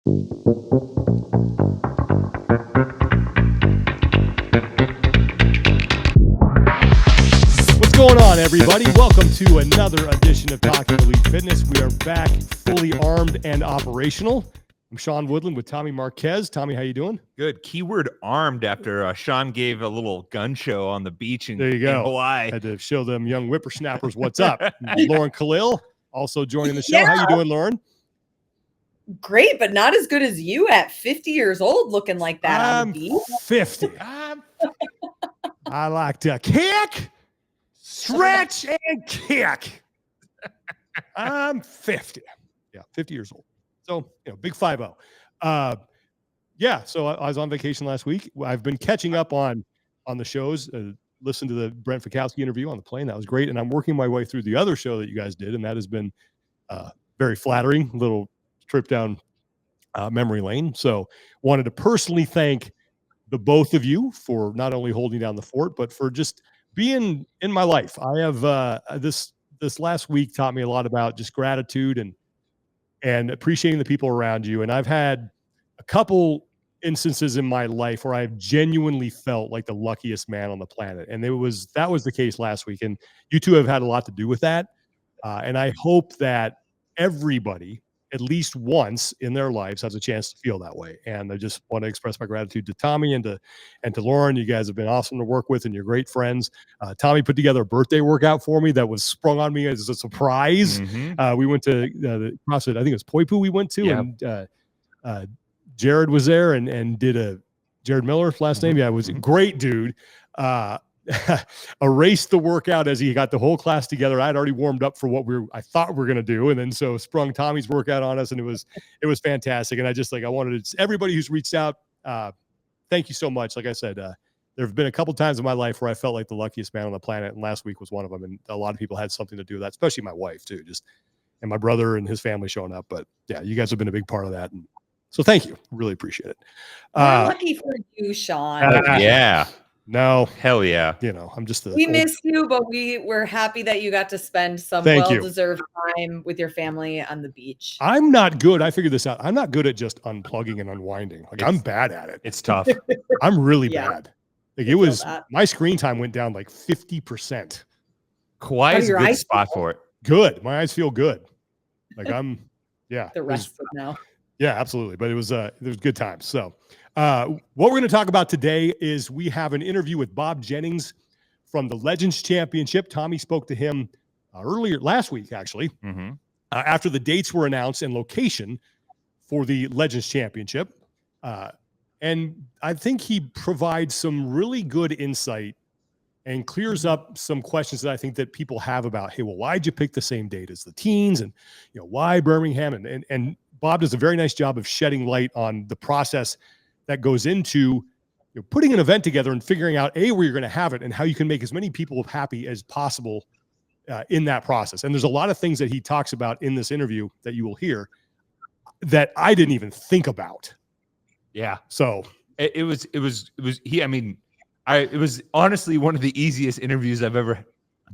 What's going on, everybody? Welcome to another edition of Talking Elite Fitness. We are back fully armed and operational. I'm Sean Woodland with Tommy Marquez. Tommy, how you doing? Good. Keyword armed after Sean gave a little gun show on the beach in Hawaii. Had to show them young whippersnappers what's up. Lauren Khalil also joining the show. Yeah. How you doing, Lauren? Great, but not as good as you at 50 years old looking like that on the beach. 50. I like to kick, stretch, and kick. I'm 50. Yeah, 50 years old. So, big 5-0. So I was on vacation last week. I've been catching up on the shows, listened to the Brent Fikowski interview on the plane. That was great. And I'm working my way through the other show that you guys did, and that has been very flattering, little trip down memory lane. So wanted to personally thank the both of you for not only holding down the fort, but for just being in my life. I have this last week taught me a lot about just gratitude and appreciating the people around you. And I've had a couple instances in my life where I've genuinely felt like the luckiest man on the planet. And that was the case last week. And you two have had a lot to do with that. And I hope that everybody, at least once in their lives, has a chance to feel that way. And I just want to express my gratitude to Tommy and to Lauren. You guys have been awesome to work with, and you're great friends. Tommy put together a birthday workout for me that was sprung on me as a surprise. Mm-hmm. We went to the CrossFit, I think it was Poipu we went to, yep. And Jared was there and did a Jared Miller last name. Yeah, it was a great dude. Erased the workout as he got the whole class together. I'd already warmed up for what I thought we were going to do. And then so sprung Tommy's workout on us, and it was fantastic. And I wanted to, everybody who's reached out, thank you so much. Like I said, there have been a couple times in my life where I felt like the luckiest man on the planet. And last week was one of them. And a lot of people had something to do with that, especially my wife too, and my brother and his family showing up. But yeah, you guys have been a big part of that. And so thank you. Really appreciate it. We're lucky for you, Sean. Yeah. No, hell yeah. I'm just we miss you, but we're happy that you got to spend some well-deserved time with your family on the beach. I'm not good. I figured this out. I'm not good at just unplugging and unwinding. I'm bad at it. It's tough. I'm really bad. My screen time went down like 50%. Kauai is a good spot for it. Good. My eyes feel good. The rest of now. Yeah, absolutely. But it was good times. So what we're going to talk about today is we have an interview with Bob Jennings from the Legends Championship. Tommy spoke to him earlier last week, actually, after the dates were announced and location for the Legends Championship. And I think he provides some really good insight and clears up some questions that I think that people have about, hey, well, why'd you pick the same date as the teens? And, why Birmingham? And Bob does a very nice job of shedding light on the process that goes into putting an event together and figuring out where you're going to have it and how you can make as many people happy as possible in that process. And there's a lot of things that he talks about in this interview that you will hear that I didn't even think about. Yeah. So it was honestly one of the easiest interviews I've ever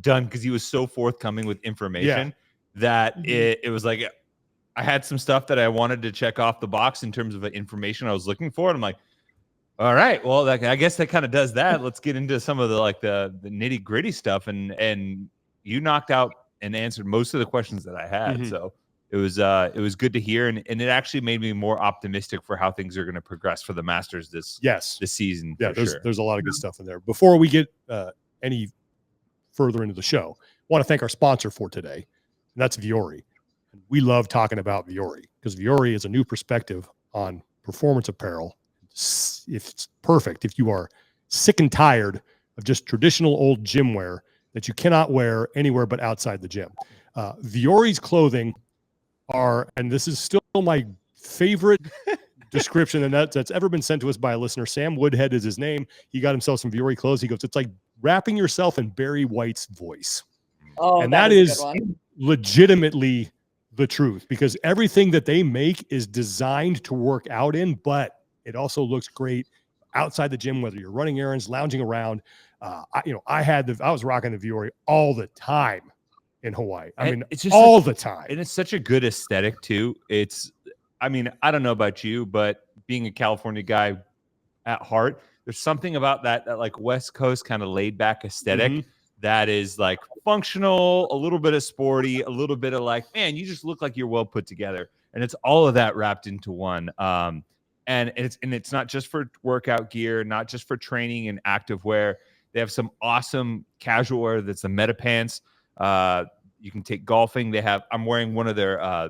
done, because he was so forthcoming with information that it was like, I had some stuff that I wanted to check off the box in terms of the information I was looking for. And I'm like, all right, well, I guess that kind of does that. Let's get into some of the nitty gritty stuff. And you knocked out and answered most of the questions that I had. So it was good to hear. And it actually made me more optimistic for how things are going to progress for the Masters this season. Yeah, there's a lot of good stuff in there. Before we get any further into the show, I want to thank our sponsor for today, and that's Vuori. We love talking about Vuori because Vuori is a new perspective on performance apparel. It's perfect if you are sick and tired of just traditional old gym wear that you cannot wear anywhere but outside the gym. Vuori's clothing and this is still my favorite description and that's ever been sent to us by a listener. Sam Woodhead is his name. He got himself some Vuori clothes. He goes, it's like wrapping yourself in Barry White's voice. Oh, and that is legitimately the truth, because everything that they make is designed to work out in, but it also looks great outside the gym, whether you're running errands, lounging around. I was rocking the Vuori all the time in Hawaii. I mean, it's just all the time. And it's such a good aesthetic too. It's I mean, I don't know about you, but being a California guy at heart, there's something about that like West Coast kind of laid back aesthetic that is like functional, a little bit of sporty, a little bit of like, man, you just look like you're well put together. And it's all of that wrapped into one. And it's not just for workout gear, not just for training and active wear. They have some awesome casual wear that's the Meta pants. You can take golfing. I'm wearing one of their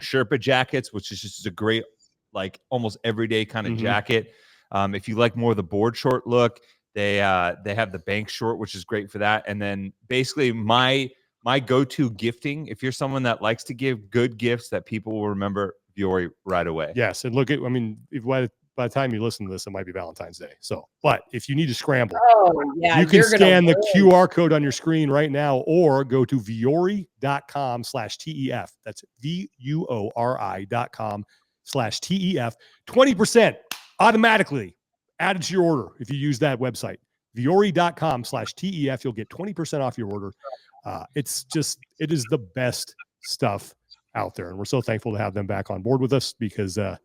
Sherpa jackets, which is just a great, like almost everyday kind of jacket. If you like more of the board short look, they have the bank short, which is great for that. And then basically my go-to gifting, if you're someone that likes to give good gifts that people will remember, Vuori right away. Yes, and look at, I mean, by the time you listen to this, it might be Valentine's Day. So, but if you need to scramble, you can scan the QR code on your screen right now, or go to vuori.com/TEF. That's VUORI.com/TEF. 20% automatically added to your order if you use that website. Vuori.com/TEF. You'll get 20% off your order. It is the best stuff out there. And we're so thankful to have them back on board with us, because I'll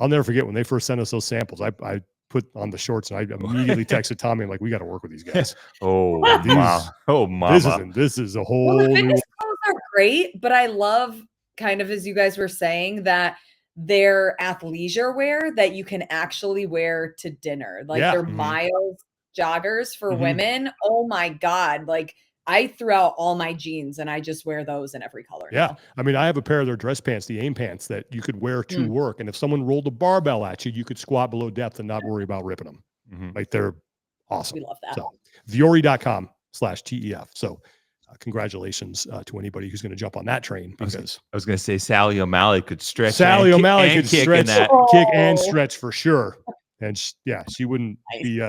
never forget when they first sent us those samples. I put on the shorts and I immediately texted Tommy. I'm like, we got to work with these guys. Mama. This is a whole the new. fitness clothes are great, but I love, kind of as you guys were saying, that they're athleisure wear that you can actually wear to dinner. Like they're mild joggers for women. Oh my God. Like I threw out all my jeans and I just wear those in every color. Yeah. Now. I mean, I have a pair of their dress pants, the AIM pants, that you could wear to work. And if someone rolled a barbell at you, you could squat below depth and not worry about ripping them. Like they're awesome. We love that. So Vuori.com/TEF. So congratulations to anybody who's going to jump on that train, because I was going to say Sally O'Malley could stretch. Sally O'Malley could stretch, kick and Oh. stretch for sure. And she wouldn't be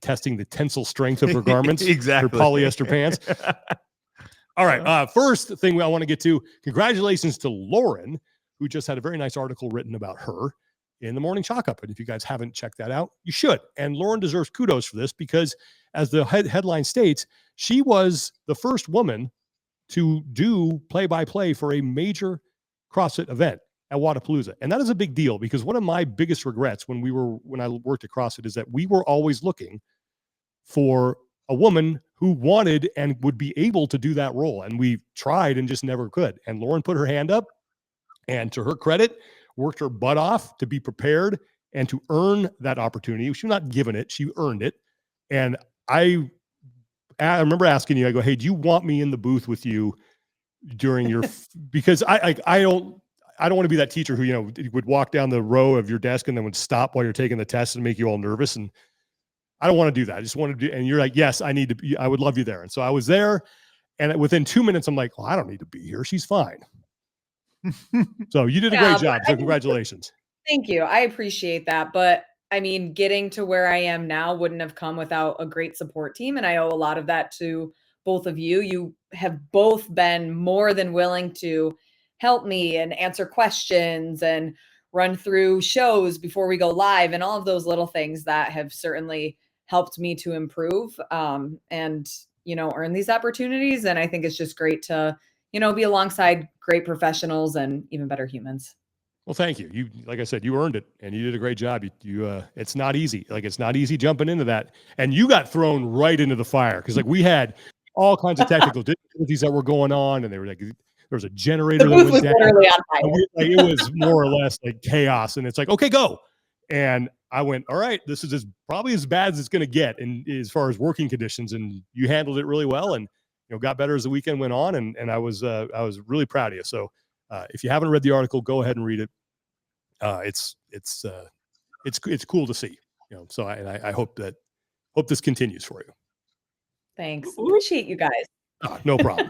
testing the tensile strength of her garments. Exactly. Her polyester pants. All right. First thing I want to get to, congratulations to Lauren, who just had a very nice article written about her in the Morning Chalk Up. And if you guys haven't checked that out, you should. And Lauren deserves kudos for this, because as the headline states, she was the first woman to do play-by-play for a major CrossFit event at Wodapalooza. And that is a big deal, because one of my biggest regrets when I worked at CrossFit is that we were always looking for a woman who wanted and would be able to do that role. And we tried and just never could. And Lauren put her hand up, and to her credit, worked her butt off to be prepared and to earn that opportunity. She was not given it. She earned it. And I remember asking you, I go, hey, do you want me in the booth with you during your, because I don't want to be that teacher who, would walk down the row of your desk and then would stop while you're taking the test and make you all nervous. And I don't want to do that. I just want to do, and you're like, yes, I would love you there. And so I was there, and within 2 minutes, I'm like, oh, I don't need to be here. She's fine. So you did a great job. So congratulations. Thank you. I appreciate that. But I mean, getting to where I am now wouldn't have come without a great support team. And I owe a lot of that to both of you. You have both been more than willing to help me and answer questions and run through shows before we go live, and all of those little things that have certainly helped me to improve and, earn these opportunities. And I think it's just great to, be alongside great professionals and even better humans. Well, thank you. You, like I said, you earned it, and you did a great job. It's not easy. It's not easy jumping into that. And you got thrown right into the fire, because we had all kinds of technical difficulties that were going on, and they were like, there was a generator that went down. Literally on fire. It was more or less like chaos, and it's like, okay, go. And I went, all right, this is probably as bad as it's going to get as far as working conditions. And you handled it really well, and got better as the weekend went on. And I was really proud of you. So if you haven't read the article, go ahead and read it. It's cool to see. So I hope this continues for you. Thanks. Appreciate you guys. No problem.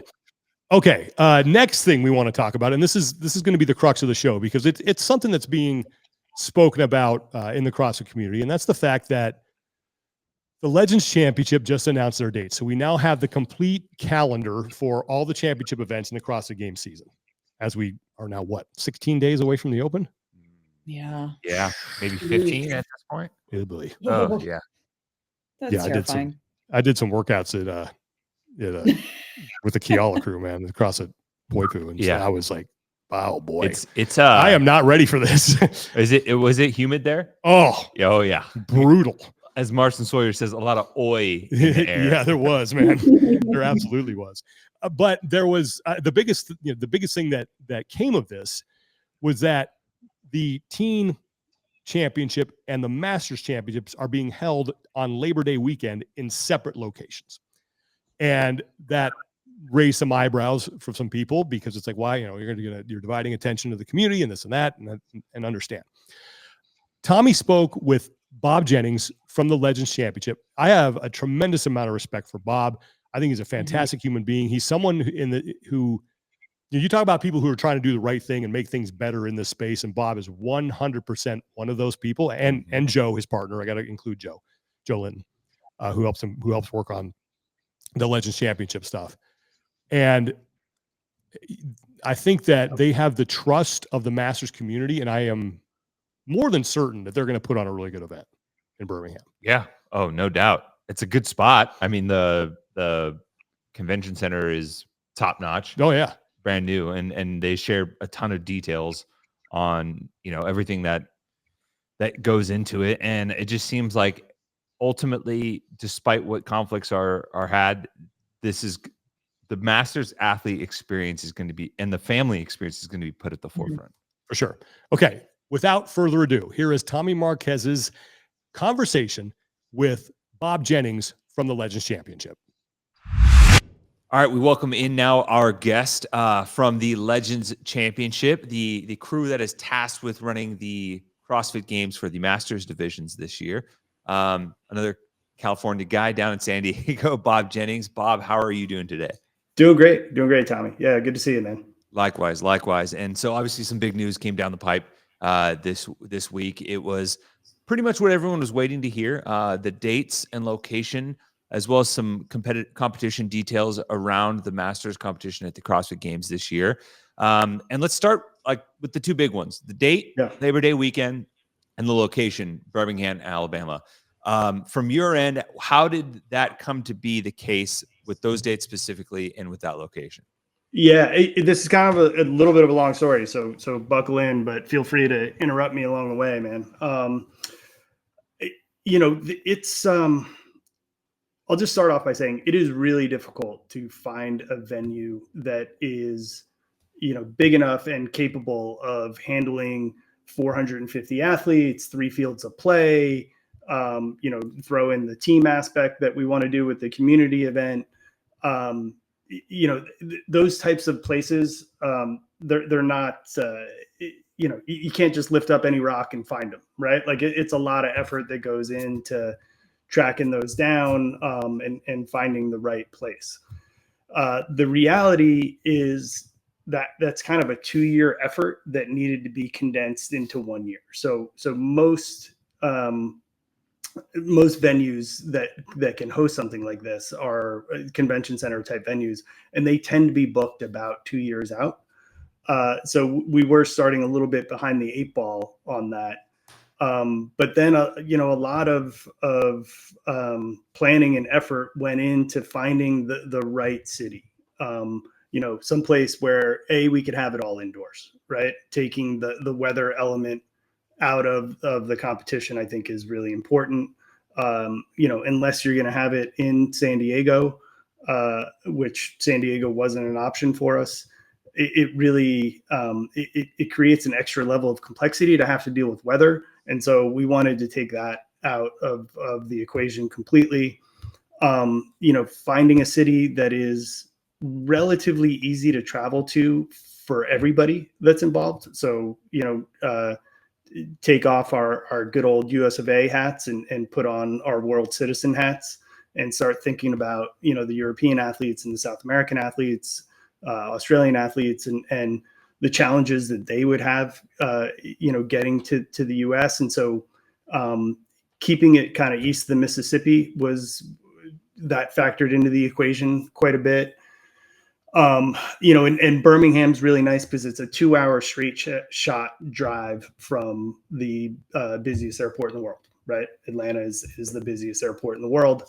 Okay. Next thing we want to talk about, and this is going to be the crux of the show, because it's something that's being spoken about in the CrossFit community. And that's the fact that the Legends Championship just announced their date. So we now have the complete calendar for all the championship events in the CrossFit Games season, as we are now, 16 days away from the Open? Yeah. Yeah. Maybe 15 at this point. Probably. Oh, yeah. That's terrifying. I did some workouts with the Kiala crew, man, across at Poipu. And so I was like, Oh boy. It's I am not ready for this. Was it humid there? Oh yeah. brutal. As Marson Sawyer says, a lot of oi in the air. Yeah, there was, man. There absolutely was. But there was the biggest thing that came of this was that the teen championship and the Masters championships are being held on Labor Day weekend in separate locations. And that raised some eyebrows for some people because it's like, why, you're dividing attention to the community and this and that, and understand. Tommy spoke with Bob Jennings from the Legends Championship. I have a tremendous amount of respect for Bob. I think he's a fantastic human being. He's someone who you talk about people who are trying to do the right thing and make things better in this space, and Bob is 100% one of those people. And Joe, his partner, I got to include Joe Linton, who helps work on the Legends Championship stuff. And I think that they have the trust of the Masters community, and I am more than certain that they're going to put on a really good event in Birmingham. Yeah. Oh, no doubt. It's a good spot. I mean, the convention center is top notch. Oh yeah. Brand new. And they share a ton of details on, everything that goes into it. And it just seems like ultimately, despite what conflicts are had, this is the Masters athlete experience is going to be, and the family experience is going to be put at the forefront. For sure. Okay. Without further ado, here is Tommy Marquez's conversation with Bob Jennings from the Legends Championship. All right, we welcome in now our guest from the Legends Championship, the crew that is tasked with running the CrossFit Games for the Masters divisions this year. Another California guy down in San Diego, Bob Jennings. Bob, how are you doing today? Doing great, Tommy. Yeah, good to see you, man. Likewise. And so obviously some big news came down the pipe this week. It was pretty much what everyone was waiting to hear. The dates and location, as well as some competition details around the Masters competition at the CrossFit Games this year. And let's start with the two big ones: the date, Labor Day weekend, and the location, Birmingham, Alabama. From your end, how did that come to be the case with those dates specifically and with that location? Yeah, this is kind of a little bit of a long story, so buckle in, but feel free to interrupt me along the way, man. It's I'll just start off by saying it is really difficult to find a venue that is, big enough and capable of handling 450 athletes, 3 fields of play, throw in the team aspect that we want to do with the community event. Those types of places, they're not, you can't just lift up any rock and find them, right? Like it's a lot of effort that goes into tracking those down and finding the right place. The reality is that's kind of a 2-year effort that needed to be condensed into 1 year. So most venues that can host something like this are convention center type venues, and they tend to be booked about 2 years out. So we were starting a little bit behind the 8 ball on that. But then, a lot of planning and effort went into finding the right city. Someplace where we could have it all indoors, right? Taking the weather element out of the competition, I think, is really important. Unless you're going to have it in San Diego, which San Diego wasn't an option for us. It really it creates an extra level of complexity to have to deal with weather. And so we wanted to take that out of the equation completely. Finding a city that is relatively easy to travel to for everybody that's involved. So, take off our good old US of A hats and put on our world citizen hats and start thinking about, the European athletes and the South American athletes, Australian athletes, and the challenges that they would have, getting to the US. And so keeping it kind of east of the Mississippi that factored into the equation quite a bit. And Birmingham's really nice because it's a 2-hour straight shot drive from the busiest airport in the world, right? Atlanta is the busiest airport in the world.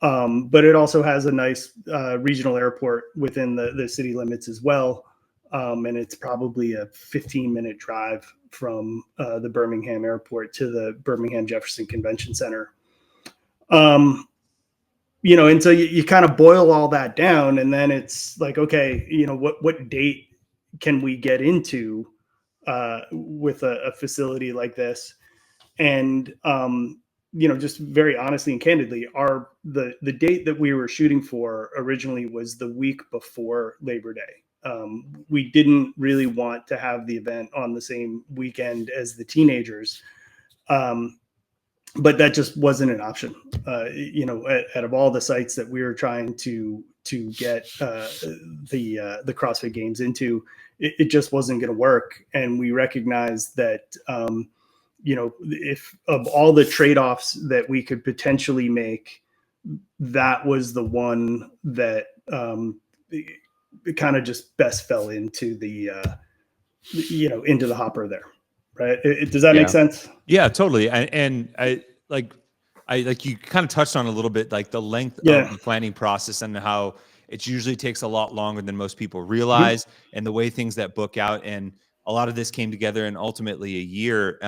But it also has a nice regional airport within the city limits as well. And it's probably a 15-minute drive from the Birmingham airport to the Birmingham Jefferson Convention Center. And so you kind of boil all that down, and then it's like, okay, what date can we get into with a facility like this? And just very honestly and candidly, the date that we were shooting for originally was the week before Labor Day. We didn't really want to have the event on the same weekend as the teenagers. But that just wasn't an option. Out of all the sites that we were trying to get the CrossFit Games into, it just wasn't going to work. And we recognized that, if of all the trade-offs that we could potentially make, that was the one that it kind of just best fell into the into the hopper there. Right. Does that make sense? Yeah, totally. And I like you kind of touched on a little bit, like the length of the planning process and how it usually takes a lot longer than most people realize, and the way things that book out. And a lot of this came together in ultimately a year.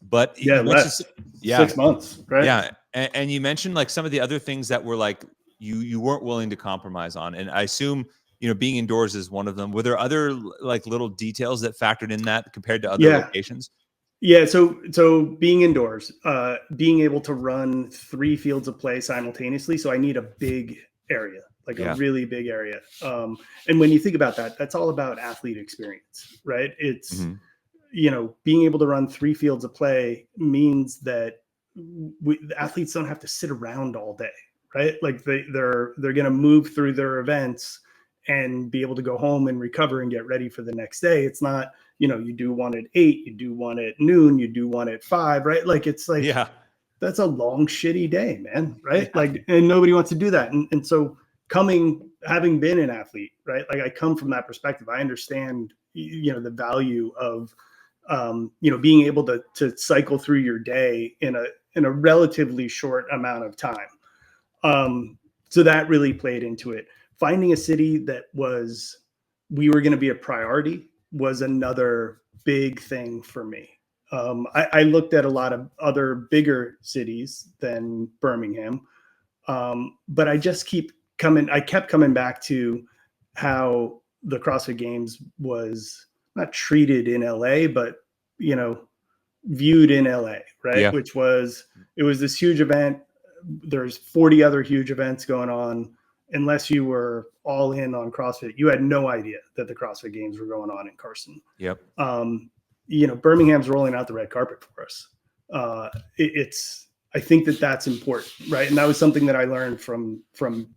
But less 6 months. Right. Yeah. And you mentioned like some of the other things that were like, you weren't willing to compromise on. And I assume, being indoors is one of them. Were there other like little details that factored in that compared to other locations? Yeah. So being indoors, being able to run 3 fields of play simultaneously. So I need a big area, like a really big area. And when you think about that, that's all about athlete experience, right? It's, being able to run 3 fields of play means that the athletes don't have to sit around all day, right? Like they're going to move through their events and be able to go home and recover and get ready for the next day. It's not, you do one at 8, you do one at noon, you do one at 5, right? Like, it's like, that's a long, shitty day, man. Right. Yeah. Like, and nobody wants to do that. And so having been an athlete, right? Like, I come from that perspective. I understand, the value of, being able to cycle through your day in a relatively short amount of time. So that really played into it. Finding a city that we were going to be a priority was another big thing for me. I looked at a lot of other bigger cities than Birmingham, but I kept coming back to how the CrossFit Games was not treated in LA, but, viewed in LA, right? Yeah. It was this huge event. There's 40 other huge events going on. Unless you were all in on CrossFit, you had no idea that the CrossFit Games were going on in Carson. Yep. Birmingham's rolling out the red carpet for us. I think that's important, right? And that was something that I learned from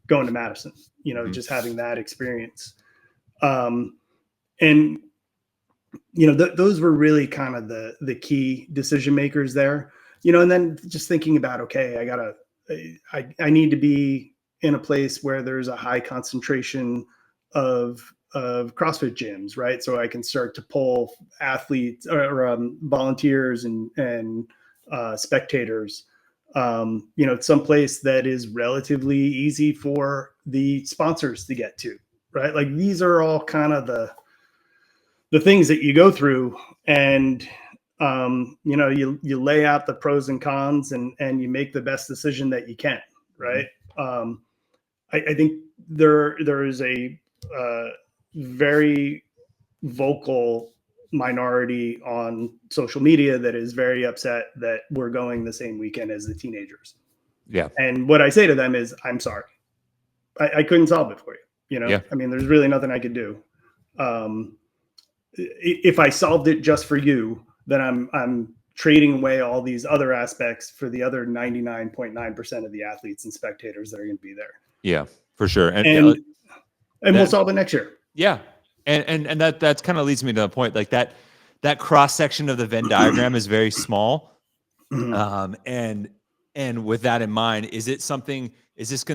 going to Madison, just having that experience. And those were really kind of the key decision makers there, and then just thinking about, okay, I need to be in a place where there's a high concentration of CrossFit gyms, right? So I can start to pull athletes or volunteers and spectators, some place that is relatively easy for the sponsors to get to, right? Like, these are all kind of the things that you go through, and you lay out the pros and cons, and you make the best decision that you can, right? I think there is a very vocal minority on social media that is very upset that we're going the same weekend as the teenagers. Yeah. And what I say to them is, I'm sorry. I couldn't solve it for you. Yeah. I mean, there's really nothing I could do. If I solved it just for you, then I'm trading away all these other aspects for the other 99.9% of the athletes and spectators that are going to be there. Yeah, for sure. And we'll solve it next year. Yeah. And that's kind of leads me to the point, like that cross section of the Venn diagram is very small. And with that in mind, is this going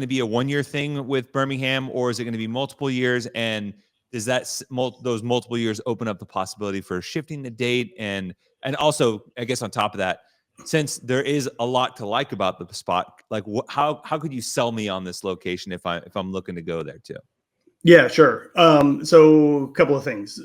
to be a 1-year thing with Birmingham, or is it going to be multiple years? And does those multiple years open up the possibility for shifting the date? And also, I guess on top of that, since there is a lot to like about the spot, like how could you sell me on this location if I'm looking to go there too? Yeah, sure. So a couple of things.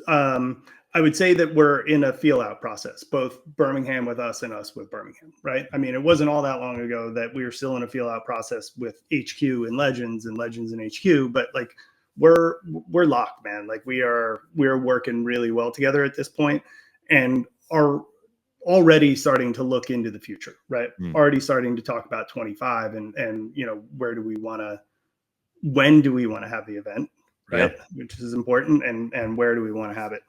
I would say that we're in a feel out process, both Birmingham with us and us with Birmingham, right? I mean, it wasn't all that long ago that we were still in a feel out process with HQ and Legends and HQ, but like we're locked, man. Like we're working really well together at this point and are already starting to look into the future, right? Already starting to talk about 25 and where do we want to, when do we want to have the event, right? Yeah. Which is important, and where do we want to have it?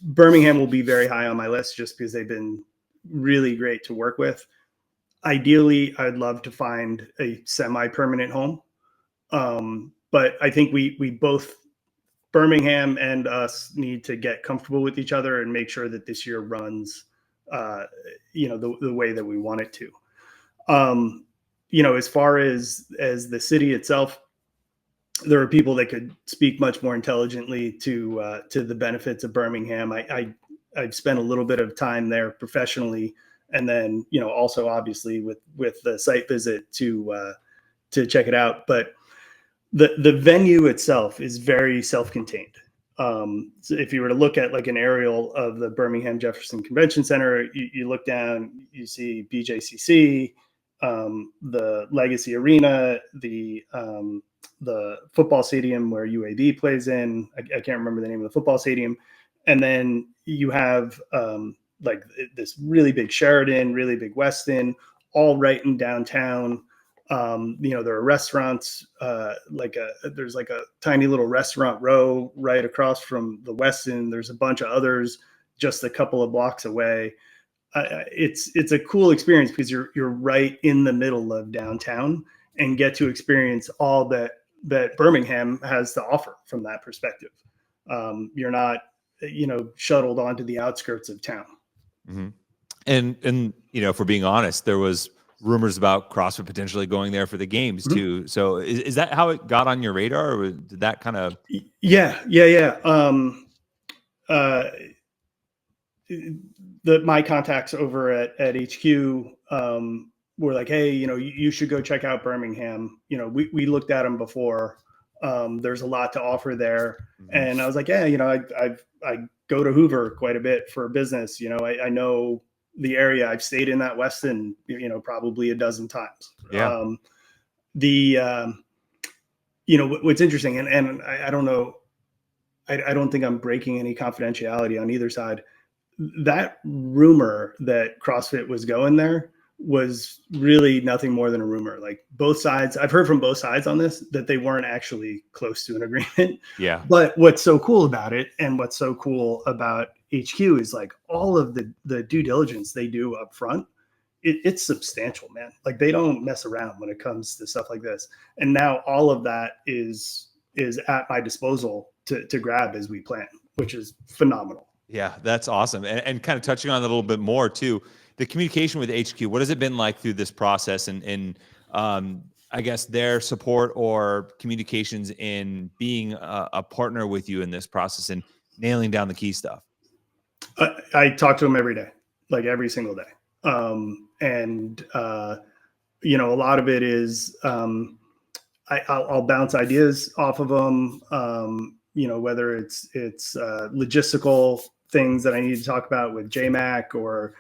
Birmingham will be very high on my list just because they've been really great to work with. Ideally, I'd love to find a semi-permanent home. But I think we both, Birmingham and us, need to get comfortable with each other and make sure that this year runs, the way that we want it to. As far as the city itself, there are people that could speak much more intelligently to the benefits of Birmingham. I've spent a little bit of time there professionally, and then also obviously with the site visit to check it out. But the venue itself is very self-contained. So if you were to look at like an aerial of the Birmingham Jefferson Convention Center, you look down, you see BJCC, the Legacy Arena, the football stadium where UAB plays in. I can't remember the name of the football stadium. And then you have like this really big Sheraton, really big Westin, all right in downtown. There are restaurants, there's like a tiny little restaurant row right across from the Westin. There's a bunch of others just a couple of blocks away. It's a cool experience because you're right in the middle of downtown and get to experience all that Birmingham has to offer from that perspective. You're not, shuttled onto the outskirts of town. Mm-hmm. And if we're being honest, there was rumors about CrossFit potentially going there for the games too. So is that how it got on your radar, or did that kind of? Yeah. My contacts over at HQ were like, hey, you should go check out Birmingham. We looked at them before. There's a lot to offer there. And I was like, yeah, I go to Hoover quite a bit for business. I know the area. I've stayed in that Westin, probably a dozen times. Yeah. What's interesting, and I don't know, I don't think I'm breaking any confidentiality on either side. That rumor that CrossFit was going there was really nothing more than a rumor. Like both sides, I've heard from both sides on this, that they weren't actually close to an agreement. Yeah. But what's so cool about it, and what's so cool about HQ, is like all of the due diligence they do up front. It's substantial, man. Like they don't mess around when it comes to stuff like this. And now all of that is at my disposal to grab as we plan, which is phenomenal. Yeah, that's awesome. And kind of touching on that a little bit more too, the communication with HQ, what has it been like through this process, and I guess their support or communications in being a partner with you in this process and nailing down the key stuff? I talk to them every day, like every single day. A lot of it is I'll bounce ideas off of them, whether it's logistical things that I need to talk about with JMac, or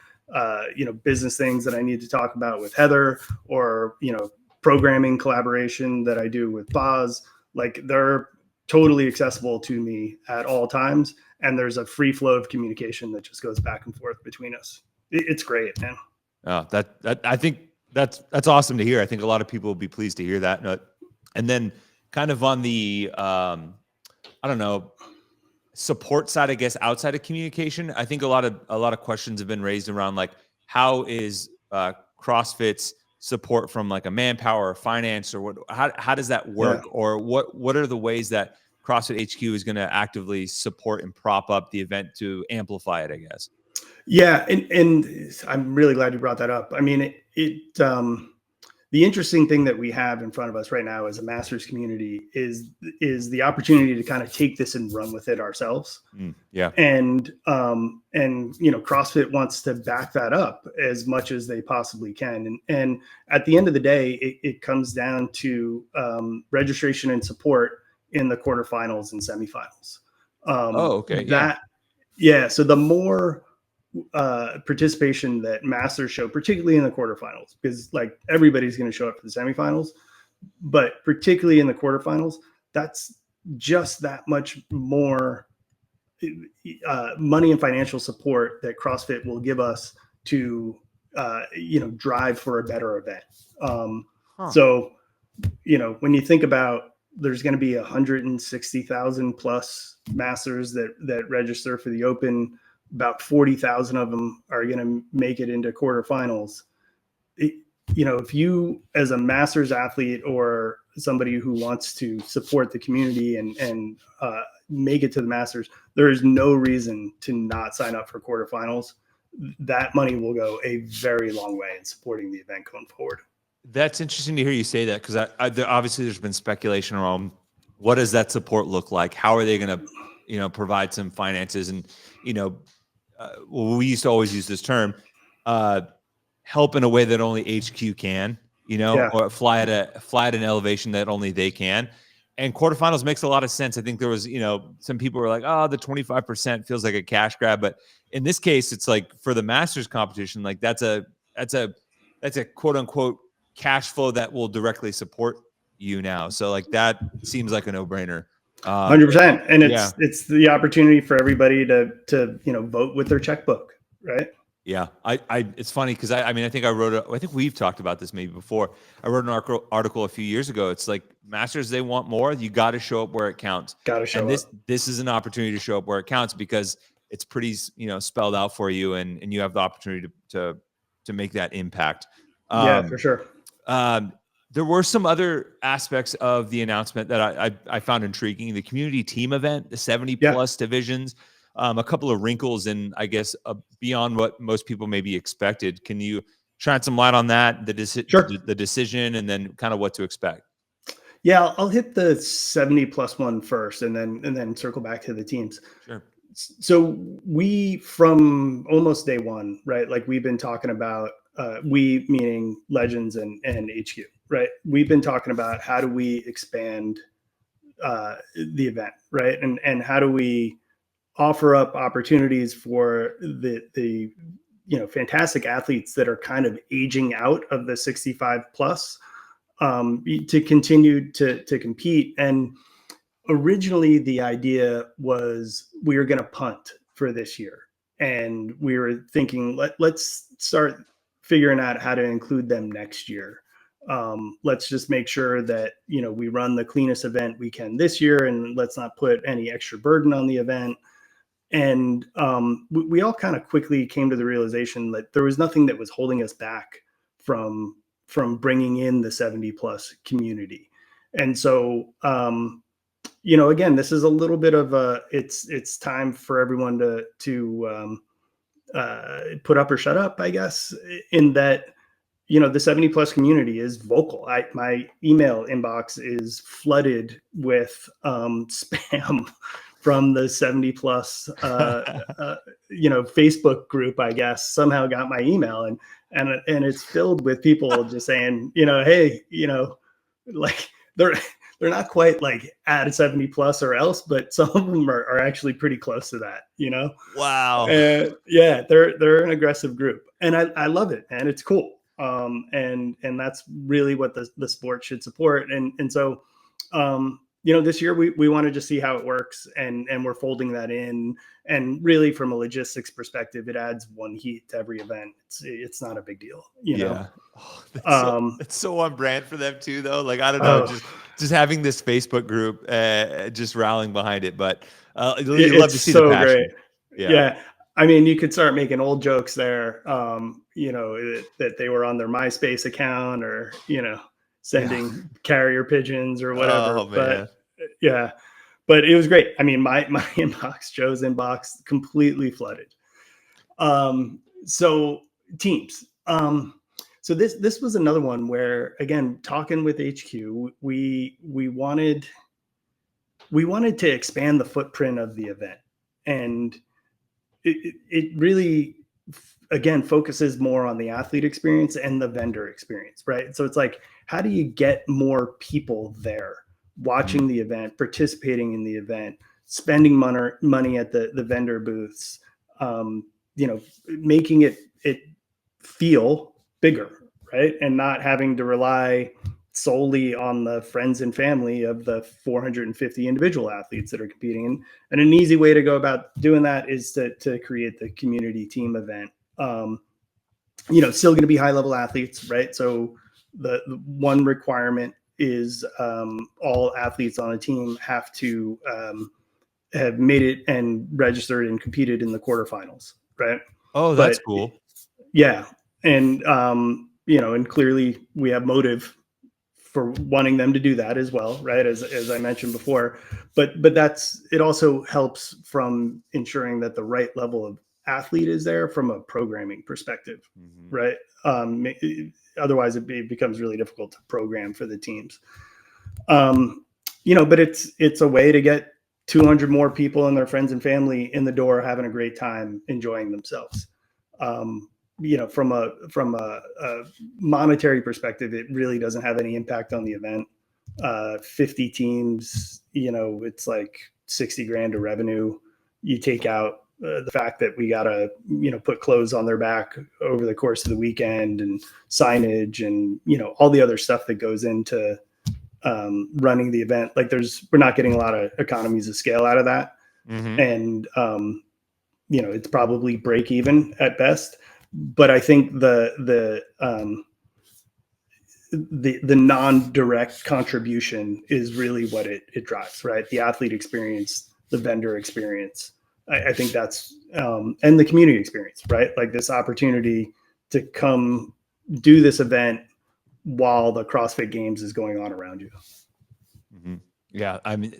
business things that I need to talk about with Heather, or programming collaboration that I do with Boz. Like they're totally accessible to me at all times, and there's a free flow of communication that just goes back and forth between us. It's great, man. That I think that's awesome to hear. I think a lot of people will be pleased to hear that. And then kind of on the support side, I guess, outside of communication, I think a lot of questions have been raised around like, how is CrossFit's support from like a manpower or finance, or how does that work? Yeah. Or what are the ways that CrossFit HQ is going to actively support and prop up the event to amplify it, I guess? Yeah. And I'm really glad you brought that up. I mean, the interesting thing that we have in front of us right now as a masters community is the opportunity to kind of take this and run with it ourselves. Yeah. And CrossFit wants to back that up as much as they possibly can. And at the end of the day, it comes down to registration and support in the quarterfinals and semifinals. Okay. So the more participation that masters show, particularly in the quarterfinals, because like everybody's going to show up for the semifinals, but particularly in the quarterfinals, that's just that much more money and financial support that CrossFit will give us to drive for a better event. So when you think about, there's going to be 160,000 plus masters that register for the Open. About 40,000 of them are going to make it into quarterfinals. If you, as a masters athlete or somebody who wants to support the community and make it to the masters, there is no reason to not sign up for quarterfinals. That money will go a very long way in supporting the event going forward. That's interesting to hear you say that, because obviously there's been speculation around what does that support look like? How are they going to, provide some finances? And, well, we used to always use this term, help in a way that only HQ can, or fly at an elevation that only they can. And quarterfinals makes a lot of sense. I think there was, some people were like, oh, the 25% feels like a cash grab. But in this case, it's like for the Masters competition, like that's a quote unquote cash flow that will directly support you now. So like that seems like a no-brainer. 100%. And it's the opportunity for everybody to vote with their checkbook, right? Yeah. It's funny because I think I think we've talked about this maybe before. I wrote an article a few years ago. It's like masters, they want more. You got to show up where it counts. This is an opportunity to show up where it counts, because it's pretty, spelled out for you, and you have the opportunity to make that impact. For sure. There were some other aspects of the announcement that I found intriguing. The community team event, the 70 plus divisions, a couple of wrinkles, and I guess beyond what most people maybe expected. Can you shine some light on that, the decision, and then kind of what to expect? Yeah, I'll hit the 70 plus one first, and then circle back to the teams. Sure. So we, from almost day one, right? Like we've been talking about, we meaning Legends and HQ, right? We've been talking about how do we expand the event, right? And how do we offer up opportunities for the fantastic athletes that are kind of aging out of the 65 plus to continue to compete. And originally the idea was we were going to punt for this year, and we were thinking let's start figuring out how to include them next year. Let's just make sure that we run the cleanest event we can this year, and let's not put any extra burden on the event. And we all kind of quickly came to the realization that there was nothing that was holding us back from bringing in the 70 plus community. And so again, this is a little bit of it's time for everyone to put up or shut up, I guess, in that the 70 plus community is vocal. My email inbox is flooded with spam from the 70 plus Facebook group, I guess, somehow got my email, and it's filled with people just saying, hey, like they're not quite like at a 70 plus or else, but some of them are actually pretty close to that, Wow. Yeah, they're an aggressive group, and I love it, and it's cool. And that's really what the sport should support. And so, this year we wanted to see how it works, and we're folding that in. And really, from a logistics perspective, it adds one heat to every event. It's not a big deal, know. Oh, that's so on brand for them too, though. Like, I don't know, just having this Facebook group, just rallying behind it. But you love to see the passion. Great. Yeah. I mean, you could start making old jokes there, that they were on their MySpace account, or, sending carrier pigeons or whatever. Oh, man. But it was great. I mean, my inbox, Joe's inbox, completely flooded. So teams. So this was another one where, again, talking with HQ, we wanted to expand the footprint of the event, and it really, again, focuses more on the athlete experience and the vendor experience, right? So it's like, how do you get more people there watching the event, participating in the event, spending money at the vendor booths, making it feel bigger, right? And not having to rely solely on the friends and family of the 450 individual athletes that are competing. And an easy way to go about doing that is to create the community team event. Still going to be high level athletes, right? So the one requirement is all athletes on a team have to have made it and registered and competed in the quarterfinals, right? Oh, that's cool. Yeah. And, and clearly we have motive for wanting them to do that as well, right? As I mentioned before, but it also helps from ensuring that the right level of athlete is there from a programming perspective, right? Otherwise it becomes really difficult to program for the teams. But it's a way to get 200 more people and their friends and family in the door, having a great time, enjoying themselves. From a monetary perspective, it really doesn't have any impact on the event. 50 teams, it's like 60 grand of revenue. You take out the fact that we got to, put clothes on their back over the course of the weekend and signage and, all the other stuff that goes into running the event. Like we're not getting a lot of economies of scale out of that. And, it's probably break even at best. But I think the non-direct contribution is really what it drives, right? The athlete experience, the vendor experience. I think that's and the community experience, right? Like this opportunity to come do this event while the CrossFit Games is going on around you. Yeah, I mean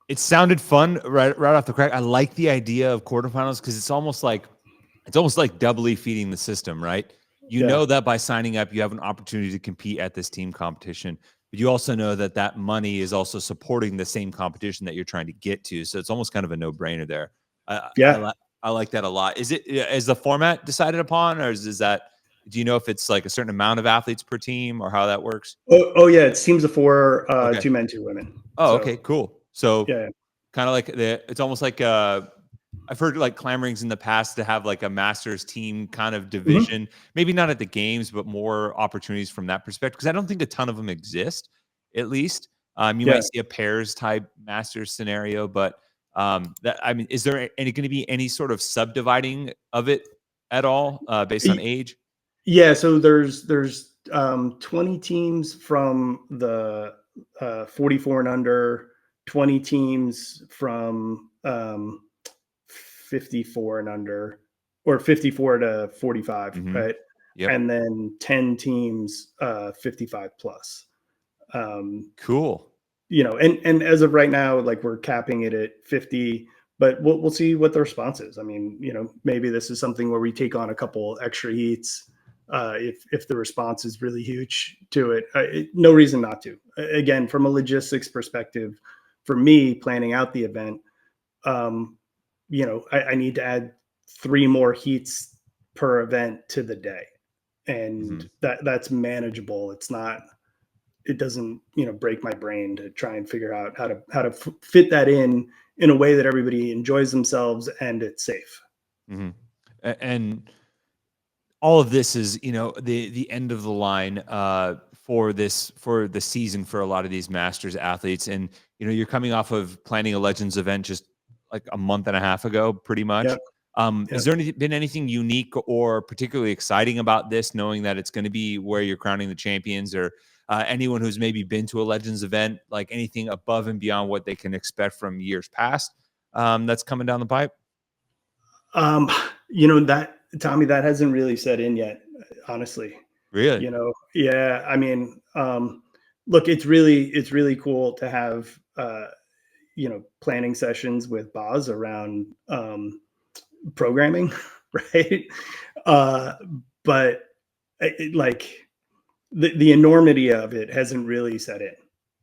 it sounded fun right off the crack. I like the idea of quarterfinals because it's almost like doubly feeding the system, right? You know that by signing up, you have an opportunity to compete at this team competition, but you also know that money is also supporting the same competition that you're trying to get to. So it's almost kind of a no-brainer there. I like that a lot. Is the format decided upon, or is that? Do you know if it's like a certain amount of athletes per team, or how that works? Oh yeah, it's teams of 4, okay. 2 men, 2 women. Oh, okay, cool. So kind of like it's almost like I've heard like clamorings in the past to have like a masters team kind of division, maybe not at the games, but more opportunities from that perspective. Because I don't think a ton of them exist, at least. You might see a pairs type masters scenario, but is there going to be any sort of subdividing of it at all based on age? Yeah, so there's 20 teams from the 44 and under, 20 teams from 54 and under, or 54 to 45, right? Yep. And then 10 teams 55 plus. Cool. And as of right now, like we're capping it at 50, but we'll see what the response is. I mean, maybe this is something where we take on a couple extra heats. If the response is really huge to it, no reason not to. Again, from a logistics perspective, for me planning out the event, I need to add 3 more heats per event to the day, and that's manageable. It doesn't break my brain to try and figure out how to fit that in a way that everybody enjoys themselves and it's safe. And all of this is, the end of the line for the season for a lot of these masters athletes. And, you're coming off of planning a Legends event just like a month and a half ago, pretty much. Yep. Has there been anything unique or particularly exciting about this, knowing that it's going to be where you're crowning the champions, or anyone who's maybe been to a Legends event, like anything above and beyond what they can expect from years past that's coming down the pipe? That, Tommy, that hasn't really set in yet, honestly. Really? Yeah. I mean, look, it's really cool to have, planning sessions with Boz around programming, right? But the enormity of it hasn't really set in.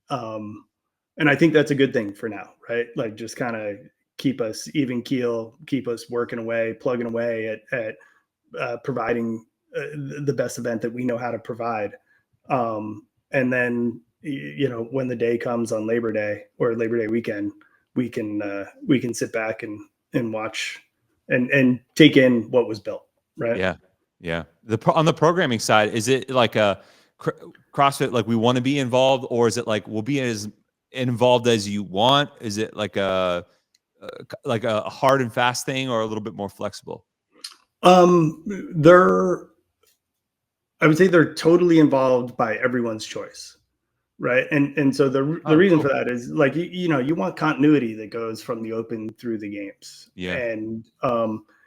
And I think that's a good thing for now, right? Like just kind of keep us even keel, keep us working away, plugging away at providing the best event that we know how to provide. And then, you know, when the day comes on Labor Day or Labor Day weekend, we can sit back and watch and take in what was built. Right. Yeah. Yeah. On the programming side, is it like a CrossFit, like we want to be involved, or is it like we'll be as involved as you want? Is it like a hard and fast thing, or a little bit more flexible? I would say they're totally involved by everyone's choice. Right. And so the reason cool. for that is like, you know, you want continuity that goes from the open through the games. Yeah. And,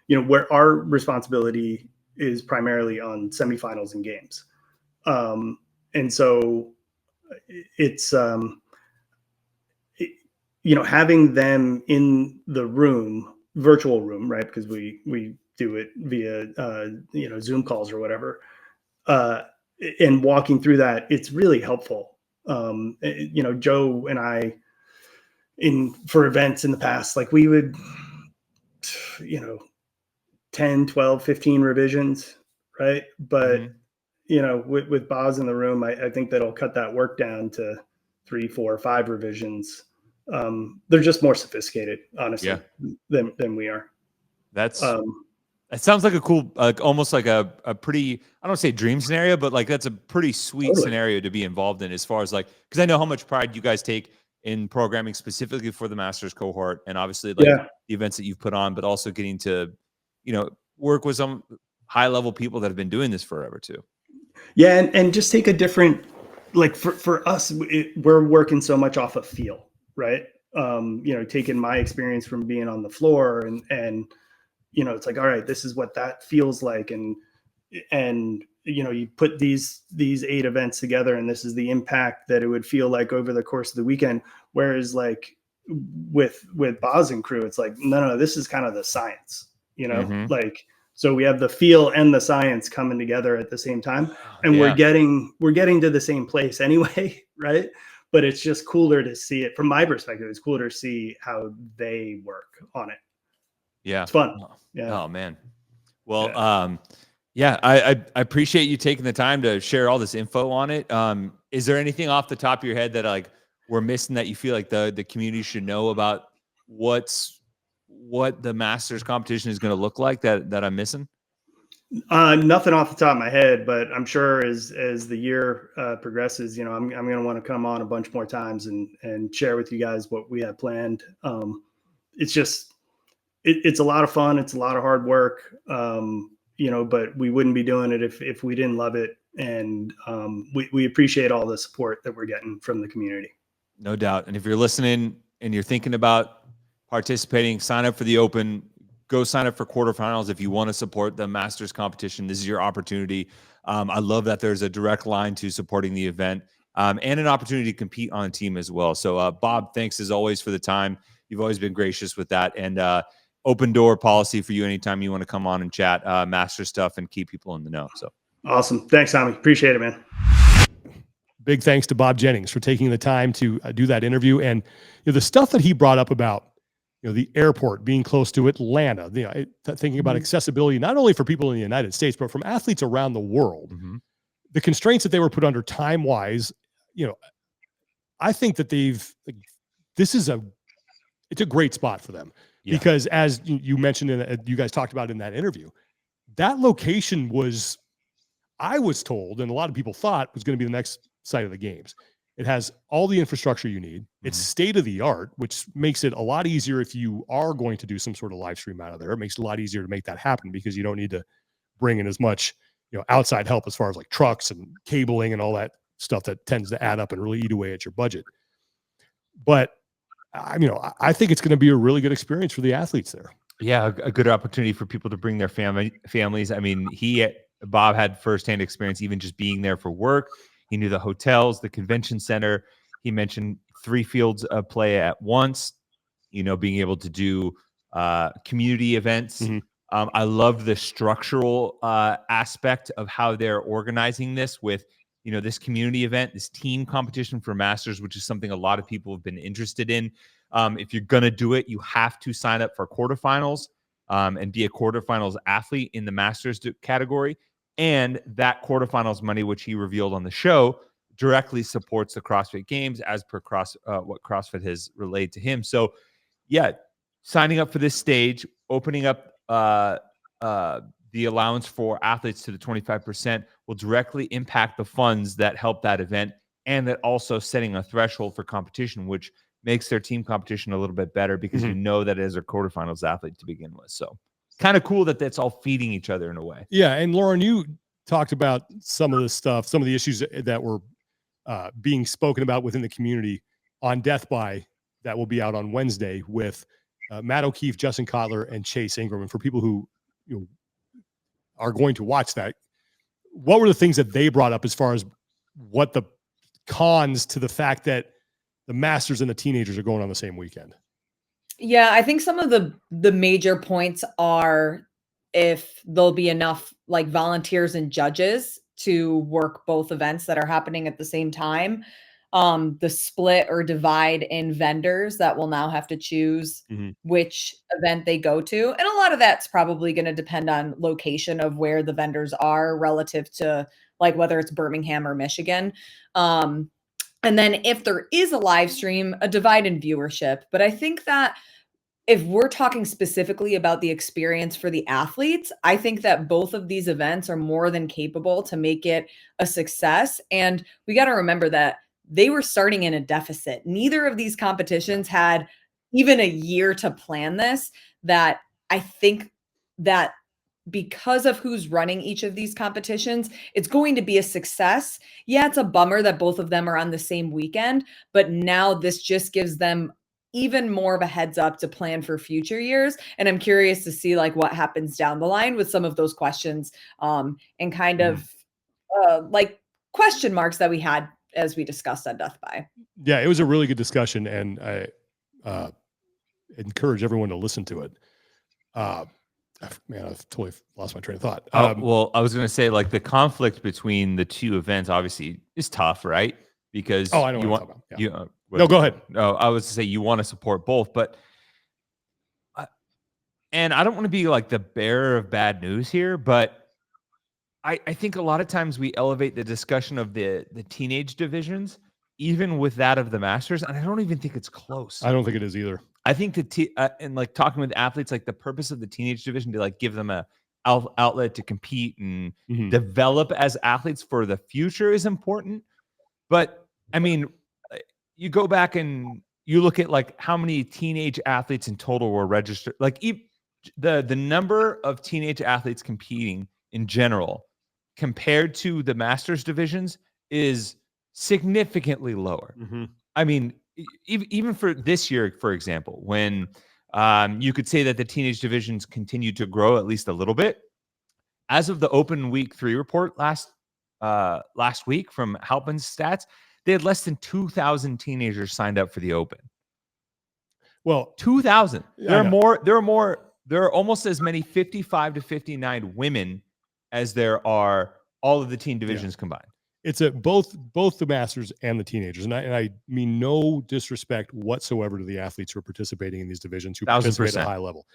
you know, where our responsibility is primarily on semifinals and games. And so it's, you know, having them in the room, virtual room, right? Because we do it via, you know, Zoom calls or whatever. And walking through that, it's really helpful. You know, Joe and I, for events in the past, like we would, you know, 10, 12, 15 revisions, right? But, you know, with Boz in the room, I think that'll cut that work down to 3, 4, 5 revisions. They're just more sophisticated, honestly, than we are. It sounds like a cool, like almost like a pretty, I don't say dream scenario, but like that's a pretty sweet scenario to be involved in, as far as like, because I know how much pride you guys take in programming specifically for the Masters cohort, and obviously like the events that you've put on, but also getting to, you know, work with some high level people that have been doing this forever too. Yeah, and just take a different, like for us, we're working so much off of feel, right? You know, taking my experience from being on the floor and you know, it's like, all right, this is what that feels like. And, you know, you put these 8 events together and this is the impact that it would feel like over the course of the weekend. Whereas like with Boz and crew, it's like, no, this is kind of the science, you know, like, so we have the feel and the science coming together at the same time. And we're getting to the same place anyway. Right. But it's just cooler to see it from my perspective. It's cooler to see how they work on it. Yeah. It's fun. Yeah. Oh man. Well, I appreciate you taking the time to share all this info on it. Is there anything off the top of your head that like we're missing that you feel like the community should know about what the Masters competition is going to look like that I'm missing? Nothing off the top of my head, but I'm sure as the year progresses, you know, I'm going to want to come on a bunch more times and share with you guys what we have planned. It's just, it's a lot of fun. It's a lot of hard work, you know, but we wouldn't be doing it if we didn't love it. And we appreciate all the support that we're getting from the community. No doubt. And if you're listening and you're thinking about participating, sign up for the Open. Go sign up for quarterfinals if you want to support the Masters competition. This is your opportunity. I love that there's a direct line to supporting the event and an opportunity to compete on a team as well. So, Bob, thanks as always for the time. You've always been gracious with that. And open door policy for you anytime you want to come on and chat Master stuff and keep people in the know. So awesome. Thanks, Tommy. Appreciate it, man. Big thanks to Bob Jennings for taking the time to do that interview. And you know, the stuff that he brought up about, you know, the airport being close to Atlanta, you know, thinking about accessibility, not only for people in the United States, but from athletes around the world, the constraints that they were put under time wise, you know, I think that it's a great spot for them because as you mentioned, you guys talked about in that interview, that location was, I was told, and a lot of people thought was going to be the next site of the games. It has all the infrastructure you need. It's state of the art, which makes it a lot easier if you are going to do some sort of live stream out of there. It makes it a lot easier to make that happen because you don't need to bring in as much, you know, outside help as far as like trucks and cabling and all that stuff that tends to add up and really eat away at your budget. But I think it's going to be a really good experience for the athletes there. Yeah, a good opportunity for people to bring their families. I mean, Bob had firsthand experience even just being there for work. He knew the hotels, the convention center. He mentioned 3 fields of play at once, you know, being able to do community events. I love the structural aspect of how they're organizing this with, you know, this community event, this team competition for Masters, which is something a lot of people have been interested in. If you're going to do it, you have to sign up for quarterfinals and be a quarterfinals athlete in the Masters category. And that quarterfinals money, which he revealed on the show, directly supports the CrossFit Games as per what CrossFit has relayed to him. So, yeah, signing up for this stage, opening up the allowance for athletes to the 25% will directly impact the funds that help that event, and that also setting a threshold for competition, which makes their team competition a little bit better because you know that it is a quarterfinals athlete to begin with. So kind of cool that that's all feeding each other in a way. Yeah. And Lauren, you talked about some of the stuff, some of the issues that were being spoken about within the community on Death By that will be out on Wednesday with Matt O'Keefe, Justin Kotler, and Chase Ingram. And for people who are going to watch that, what were the things that they brought up as far as what the cons to the fact that the masters and the teenagers are going on the same weekend? Yeah, I think some of the major points are if there'll be enough like volunteers and judges to work both events that are happening at the same time. The split or divide in vendors that will now have to choose which event they go to. And a lot of that's probably going to depend on location of where the vendors are relative to like whether it's Birmingham or Michigan. And then if there is a live stream, a divide in viewership. But I think that if we're talking specifically about the experience for the athletes, I think that both of these events are more than capable to make it a success. And we got to remember that they were starting in a deficit. Neither of these competitions had even a year to plan this. That I think that because of who's running each of these competitions, it's going to be a success. Yeah, it's a bummer that both of them are on the same weekend, but now this just gives them even more of a heads up to plan for future years. And I'm curious to see like what happens down the line with some of those questions and kind of like question marks that we had as we discussed on Death By. Yeah, it was a really good discussion, and I encourage everyone to listen to it. Man, I've totally lost my train of thought. Well, I was going to say, like, the conflict between the two events obviously is tough, right? Because I know you what want, I'm talking about. no, No, go ahead. No, I was to say you want to support both, but and I don't want to be like the bearer of bad news here, but I think a lot of times we elevate the discussion of the teenage divisions, even with that of the masters, and I don't even think it's close. I don't think it is either. I think and like talking with athletes, like the purpose of the teenage division to like give them a outlet to compete and develop as athletes for the future is important. But I mean, you go back and you look at like how many teenage athletes in total were registered. Like the number of teenage athletes competing in general compared to the masters divisions is significantly lower. I mean, even for this year, for example, when you could say that the teenage divisions continue to grow at least a little bit. As of the open week 3 report last week from Halpin's stats, they had less than 2,000 teenagers signed up for the open. Well, 2,000. There are almost as many 55 to 59 women as there are all of the teen divisions combined. It's both the masters and the teenagers, and I mean no disrespect whatsoever to the athletes who are participating in these divisions who participate at a high level.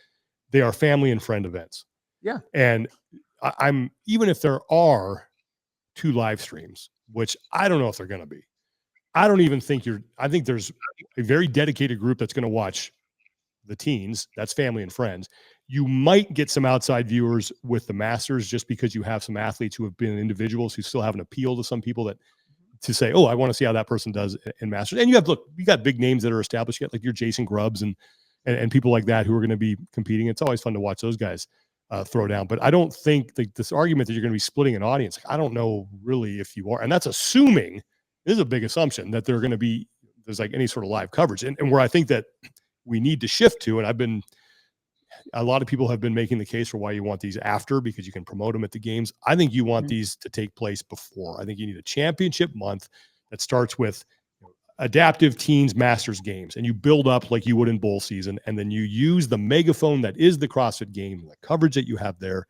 They are family and friend events. Yeah, and I'm even if there are 2 live streams, which I don't know if they're going to be. I don't even think I think there's a very dedicated group that's going to watch the teens. That's family and friends. You might get some outside viewers with the masters just because you have some athletes who have been individuals who still have an appeal to some people that to say, oh, I want to see how that person does in masters. And you got big names that are established yet, like your Jason Grubbs and people like that who are going to be competing. It's always fun to watch those guys throw down. But I don't think this argument that you're going to be splitting an audience, I don't know really if you are. And that's assuming, this is a big assumption, that they're going to be, there's like any sort of live coverage. And where I think that we need to shift to, and a lot of people have been making the case for why you want these after, because you can promote them at the games. I think you want these to take place before. I think you need a championship month that starts with adaptive teens masters games, and you build up like you would in bowl season. And then you use the megaphone that is the CrossFit game, the coverage that you have there,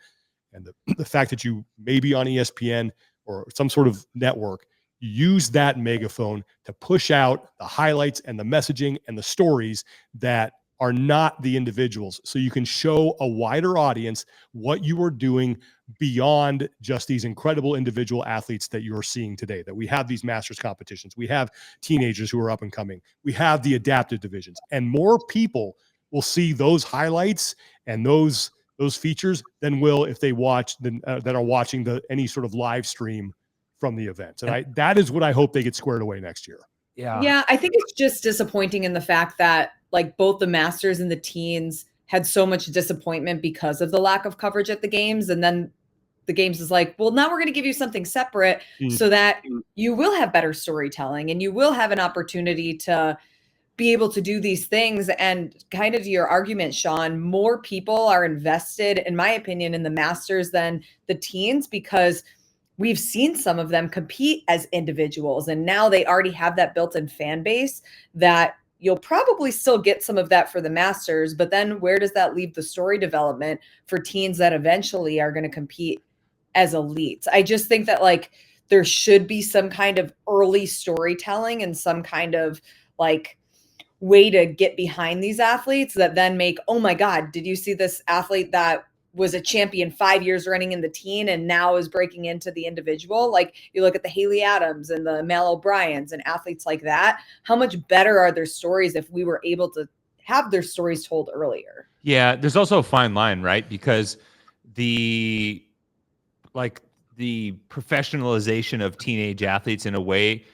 and the fact that you may be on ESPN or some sort of network, use that megaphone to push out the highlights and the messaging and the stories that are not the individuals. So you can show a wider audience what you are doing beyond just these incredible individual athletes that you're seeing today, that we have these masters competitions. We have teenagers who are up and coming. We have the adaptive divisions, and more people will see those highlights and those features than will if they watch that are watching any sort of live stream from the events. And that is what I hope they get squared away next year. Yeah, I think it's just disappointing in the fact that like both the masters and the teens had so much disappointment because of the lack of coverage at the games. And then the games is like, well, now we're going to give you something separate so that you will have better storytelling and you will have an opportunity to be able to do these things. And kind of to your argument, Sean, more people are invested, in my opinion, in the masters than the teens, because we've seen some of them compete as individuals, and now they already have that built-in fan base that you'll probably still get some of that for the masters, but then where does that leave the story development for teens that eventually are going to compete as elites? I just think that like there should be some kind of early storytelling and some kind of like way to get behind these athletes that then make, oh my God, did you see this athlete that was a champion 5 years running in the teen and now is breaking into the individual? Like you look at the Haley Adams and the Mal O'Briens and athletes like that. How much better are their stories if we were able to have their stories told earlier? Yeah, there's also a fine line, right? Because the professionalization of teenage athletes in a way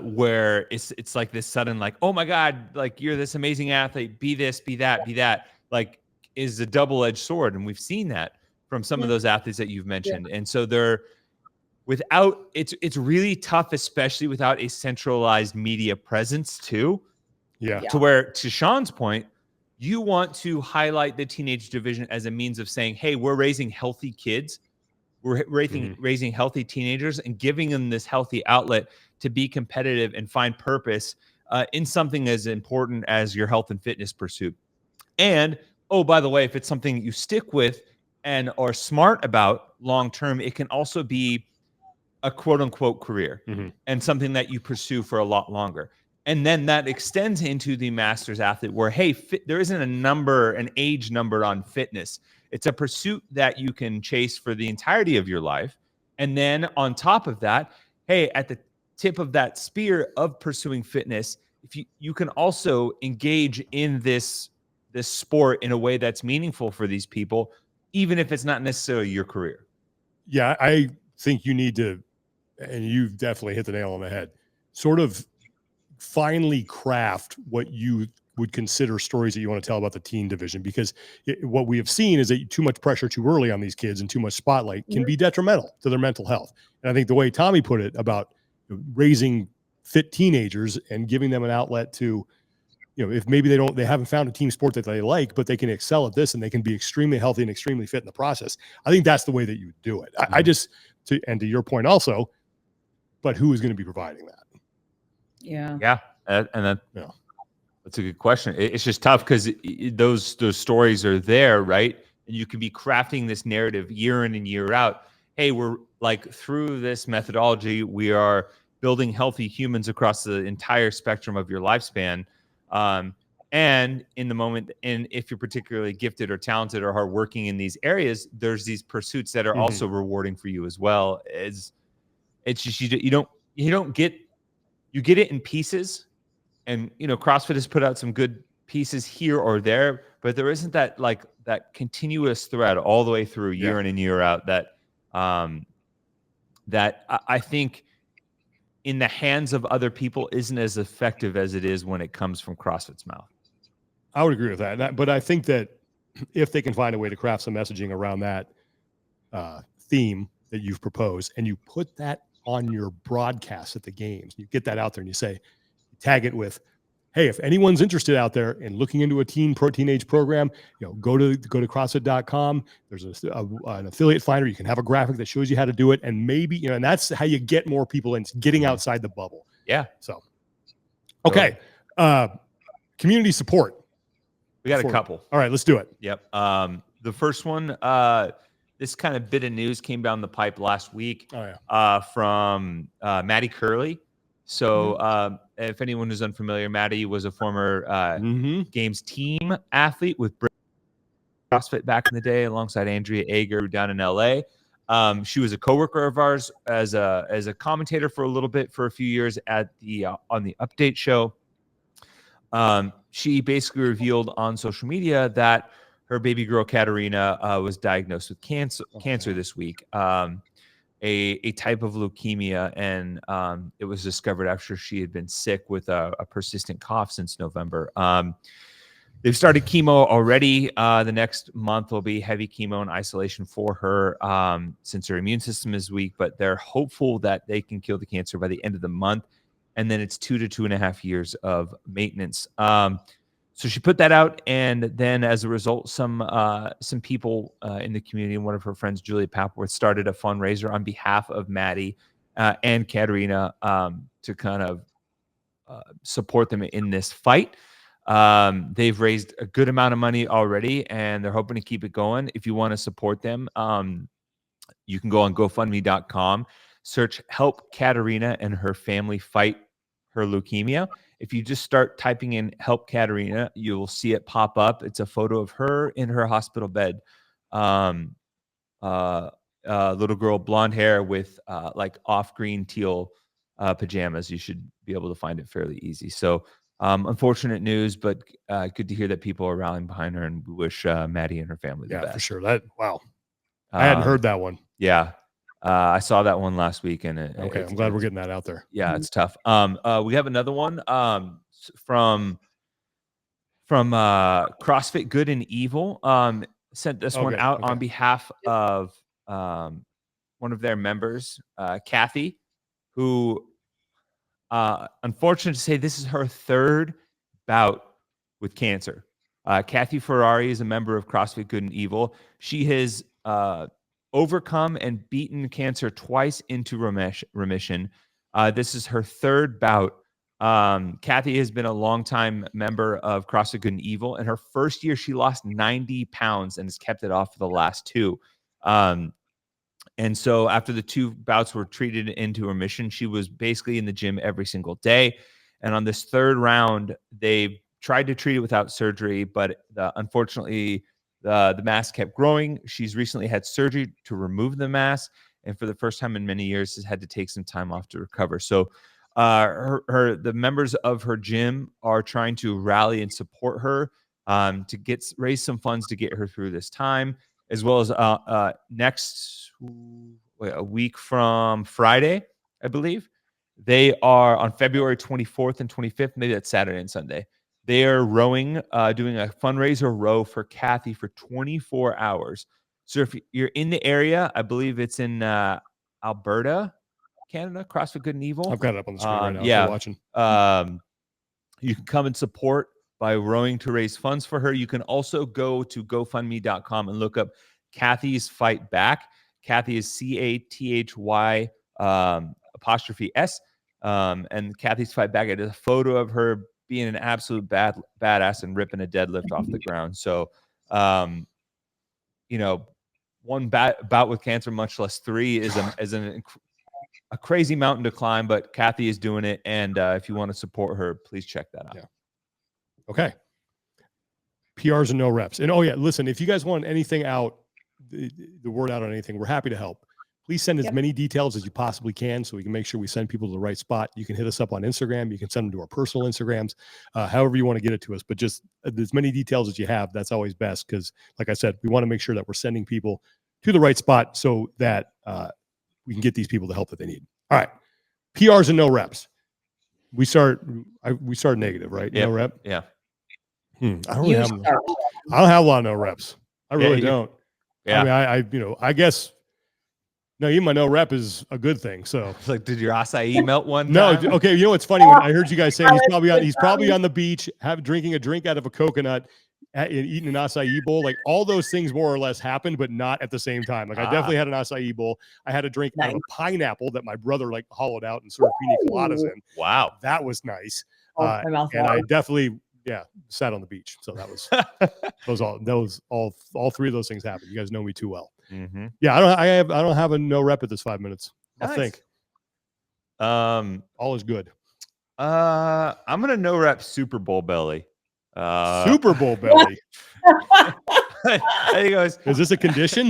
where it's like this sudden like, oh my God, like you're this amazing athlete, be this, be that, like is a double-edged sword. And we've seen that from some of those athletes that you've mentioned. And so it's really tough, especially without a centralized media presence too. Yeah. To where, to Sean's point, you want to highlight the teenage division as a means of saying, hey, we're raising healthy kids. We're raising healthy teenagers and giving them this healthy outlet to be competitive and find purpose in something as important as your health and fitness pursuit. And, oh, by the way, if it's something that you stick with and are smart about long-term, it can also be a quote unquote career and something that you pursue for a lot longer. And then that extends into the masters athlete where, hey, there isn't an age number on fitness. It's a pursuit that you can chase for the entirety of your life. And then on top of that, hey, at the tip of that spear of pursuing fitness, if you can also engage in this sport in a way that's meaningful for these people, even if it's not necessarily your career. Yeah, I think you need to, and you've definitely hit the nail on the head, sort of finely craft what you would consider stories that you want to tell about the teen division, because what we have seen is that too much pressure too early on these kids and too much spotlight can be detrimental to their mental health. And I think the way Tommy put it about raising fit teenagers and giving them an outlet to, if maybe they haven't found a team sport that they like, but they can excel at this and they can be extremely healthy and extremely fit in the process. I think that's the way that you do it. I just, and to your point also, but who is going to be providing that? Yeah. That's a good question. It's just tough because those stories are there, right? And you can be crafting this narrative year in and year out. Hey, we're like through this methodology, we are building healthy humans across the entire spectrum of your lifespan. And in the moment, and if you're particularly gifted or talented or hardworking in these areas, there's these pursuits that are also rewarding for you as well. It's just you get it in pieces. And, CrossFit has put out some good pieces here or there, but there isn't that continuous thread all the way through year in and year out that I think in the hands of other people isn't as effective as it is when it comes from CrossFit's mouth. I would agree with that. But I think that if they can find a way to craft some messaging around that theme that you've proposed, and you put that on your broadcast at the games, you get that out there and you say, tag it with, hey, if anyone's interested out there in looking into a teenage program, go to CrossFit.com. There's an affiliate finder. You can have a graphic that shows you how to do it. And maybe, and that's how you get more people in, getting outside the bubble. Yeah. So, okay. Community support. We got a couple. All right, let's do it. Yep. The first one, this kind of bit of news came down the pipe last week from Maddie Curley. So if anyone is unfamiliar, Maddie was a former Games team athlete with CrossFit back in the day, alongside Andrea Ager down in LA. She was a coworker of ours as a commentator for a little bit, for a few years at the on the Update show. She basically revealed on social media that her baby girl Katerina was diagnosed with cancer this week, a type of leukemia, and it was discovered after she had been sick with a persistent cough since November. They've started chemo already. The next month will be heavy chemo and isolation for her since her immune system is weak, but they're hopeful that they can kill the cancer by the end of the month. And then it's 2 to 2.5 years of maintenance. So she put that out, and then as a result, some people in the community, one of her friends, Julia Papworth, started a fundraiser on behalf of Maddie and Katerina to kind of support them in this fight. They've raised a good amount of money already, and they're hoping to keep it going. If you want to support them, you can go on GoFundMe.com, search "Help Katerina and Her Family Fight Her Leukemia." If you just start typing in "Help Katerina," you will see it pop up. It's a photo of her in her hospital bed. Little girl, blonde hair with like off-green teal pajamas. You should be able to find it fairly easy. So unfortunate news, but good to hear that people are rallying behind her, and we wish Maddie and her family the best. Yeah, for sure. Wow. I hadn't heard that one. Yeah. I saw that one last week, and okay, I'm glad we're getting that out there. Yeah, it's tough. We have another one from CrossFit Good and Evil. Sent this one out on behalf of one of their members, Kathy, who unfortunate to say, this is her third bout with cancer. Kathy Ferrari is a member of CrossFit Good and Evil. She has overcome and beaten cancer twice into remission. This is her third bout. Kathy has been a longtime member of CrossFit Good and Evil. In her first year, she lost 90 pounds and has kept it off for the last two. And so after the two bouts were treated into remission, she was basically in the gym every single day. And on this third round, they tried to treat it without surgery, but unfortunately, the mass kept growing. She's recently had surgery to remove the mass, and for the first time in many years, has had to take some time off to recover. So the members of her gym are trying to rally and support her to raise some funds to get her through this time, as well as a week from Friday, I believe. They are on February 24th and 25th, maybe that's Saturday and Sunday. They are rowing, doing a fundraiser row for Kathy for 24 hours. So if you're in the area, I believe it's in Alberta, Canada, CrossFit Good and Evil. I've got it up on the screen right now. Yeah, if you're watching. You can come and support by rowing to raise funds for her. You can also go to GoFundMe.com and look up Kathy's Fight Back. Kathy is CATHY ''S. And Kathy's Fight Back. It is a photo of her being an absolute badass and ripping a deadlift off the ground. So, one bout with cancer, much less three, is a crazy mountain to climb, but Kathy is doing it. And if you want to support her, please check that out. Yeah. Okay. PRs and no reps. And listen, if you guys want anything out, the word out on anything, we're happy to help. Please send as many details as you possibly can so we can make sure we send people to the right spot. You can hit us up on Instagram. You can send them to our personal Instagrams, however you want to get it to us. But just as many details as you have, that's always best, because, like I said, we want to make sure that we're sending people to the right spot so that we can get these people the help that they need. All right. PRs and no reps. We start negative, right? Yep. No rep? Yeah. I don't have a lot of no reps. I really don't. Yeah. I mean, I guess. No, even my no rep is a good thing. So it's like, did your acai melt one No, time? okay. You know what's funny? When I heard you guys saying he's probably on the beach, drinking a drink out of a coconut, and eating an acai bowl. Like, all those things more or less happened, but not at the same time. Like, I definitely had an acai bowl. I had a drink out of a pineapple that my brother hollowed out and served pina coladas in. Wow, that was nice. And I definitely sat on the beach. So that was all three of those things happened. You guys know me too well. Mm-hmm. Yeah, I don't have a no rep at this 5 minutes. Nice. I think. All is good. I'm gonna no rep Super Bowl belly. Super Bowl belly. I think I was. Is this a condition?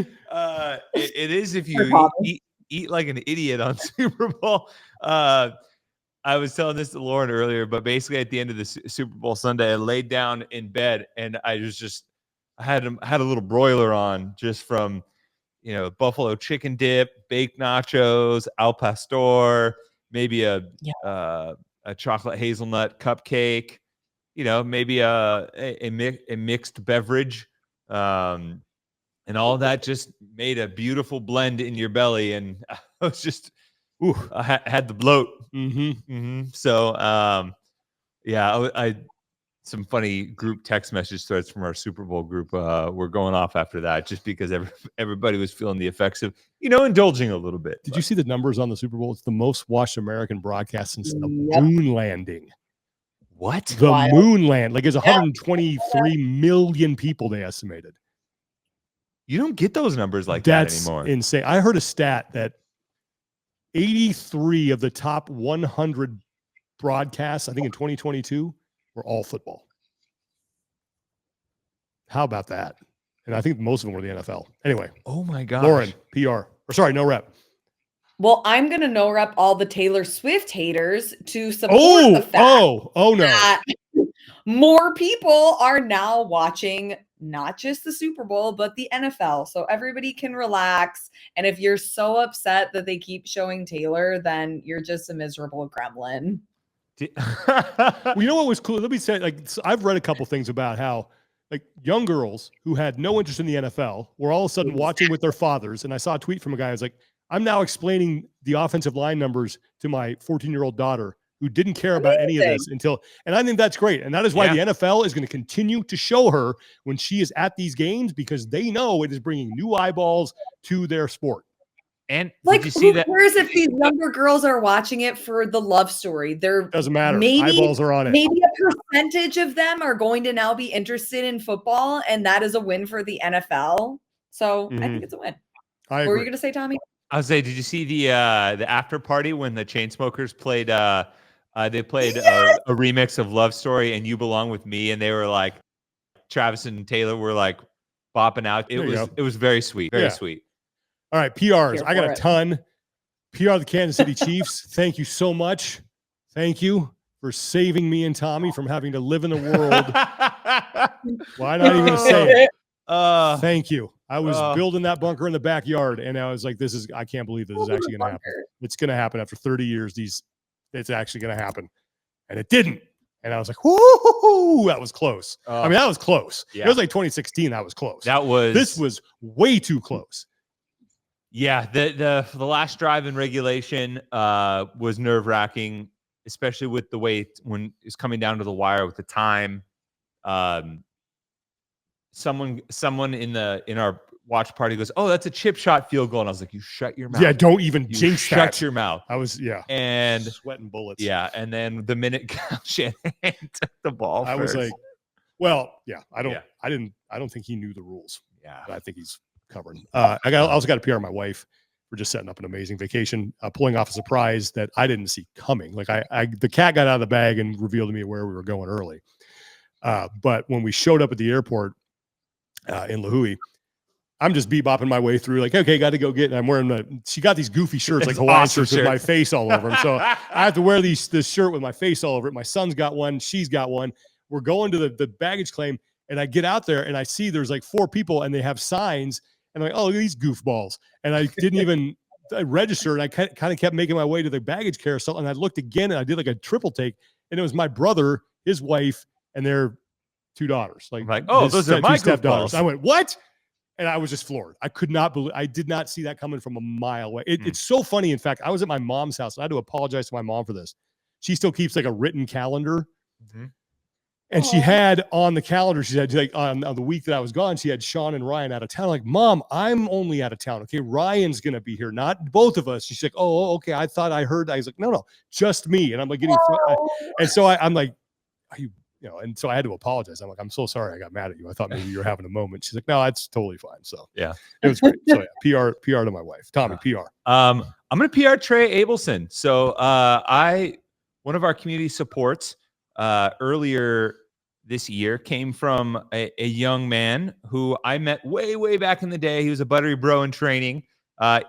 It is if Or you Tommy. eat like an idiot on Super Bowl. I was telling this to Lauren earlier, but basically at the end of the Super Bowl Sunday, I laid down in bed and I had a little broiler on just from, buffalo chicken dip, baked nachos, al pastor, maybe a chocolate hazelnut cupcake, maybe a mixed beverage, and all that just made a beautiful blend in your belly, and I was just, I had the bloat. So, I some funny group text message threads from our Super Bowl group were going off after that, just because everybody was feeling the effects of, indulging a little bit. Did you see the numbers on the Super Bowl? It's the most watched American broadcast since the moon landing. What? The moon land, like it's 123 million people they estimated. You don't get those numbers like that anymore. That's insane. I heard a stat that 83 of the top 100 broadcasts, I think in 2022, were all football. How about that? And I think most of them were the NFL. Anyway. Oh my gosh. Lauren, PR. Or sorry, no rep. Well, I'm going to no rep all the Taylor Swift haters to support the fact that more people are now watching not just the Super Bowl, but the NFL. So everybody can relax. And if you're so upset that they keep showing Taylor, then you're just a miserable gremlin. Well, you know what was cool? Let me say, I've read a couple things about how young girls who had no interest in the NFL were all of a sudden watching with their fathers. And I saw a tweet from a guy who was like, I'm now explaining the offensive line numbers to my 14-year-old daughter who didn't care about any of this and I think that's great. And that is why the NFL is going to continue to show her when she is at these games, because they know it is bringing new eyeballs to their sport. And did you see that? Who cares if these younger girls are watching it for the love story? Doesn't matter. Eyeballs are on it. Maybe a percentage of them are going to now be interested in football, and that is a win for the NFL. So I think it's a win. What were you going to say, Tommy? I was saying, did you see the after party when the Chainsmokers played? They played a remix of Love Story and You Belong With Me, and they were like, Travis and Taylor were like bopping out. It was very sweet, very sweet. All right, PRs. I got a ton. PR the Kansas City Chiefs. Thank you so much. Thank you for saving me and Tommy from having to live in the world. Why not even say it? Thank you. I was building that bunker in the backyard, and I was like, I can't believe this is actually going to happen. It's going to happen after 30 years. It's actually going to happen. And it didn't. And I was like, whoo, that was close. I mean, that was close. Yeah. It was like 2016. That was close. This was way too close. Yeah. The last drive in regulation was nerve-wracking, especially with the way when it's coming down to the wire with the time. Someone in our watch party goes, "Oh, that's a chip shot field goal," and I was like, "You shut your mouth." Yeah, don't even jinx that. Shut your mouth. I was and sweating bullets. Yeah, and then the minute Kyle Shanahan took the ball, I was like, "Well, yeah, I don't think he knew the rules." Yeah, but I think he's covering. I also got a PR on my wife. We're just setting up an amazing vacation, pulling off a surprise that I didn't see coming. Like the cat got out of the bag and revealed to me where we were going early. But when we showed up at the airport in La Hui, I'm just bebopping my way through, like, okay, got to go get. And I'm wearing she got these goofy shirts, like Hawaiian shirts with my face all over them. So I have to wear this shirt with my face all over it. My son's got one. She's got one. We're going to the baggage claim. And I get out there and I see there's like 4 people and they have signs. And I'm like, oh, look at these goofballs. And I didn't even register. And I kind of kept making my way to the baggage carousel. And I looked again and I did like a triple take. And it was my brother, his wife, and their 2 daughters. Like oh, those are my stepdaughters. I went, what? And I was just floored. I could not believe, I did not see that coming from a mile away. It's so funny. In fact, I was at my mom's house. And I had to apologize to my mom for this. She still keeps like a written calendar. Mm-hmm. And she had on the calendar, she had like on the week that I was gone, she had Sean and Ryan out of town. I'm like, Mom, I'm only out of town. Okay, Ryan's going to be here, not both of us. She's like, oh, okay. I thought I heard. I was like, no, just me. And I'm like getting, and so I'm like, are you, and so I had to apologize. I'm like, I'm so sorry I got mad at you. I thought maybe you were having a moment. She's like, no, that's totally fine. So yeah, it was great. So yeah, PR to my wife, Tommy, PR. I'm going to PR Trey Abelson. So one of our community supports earlier this year came from a young man who I met way back in the day. He was a buttery bro in training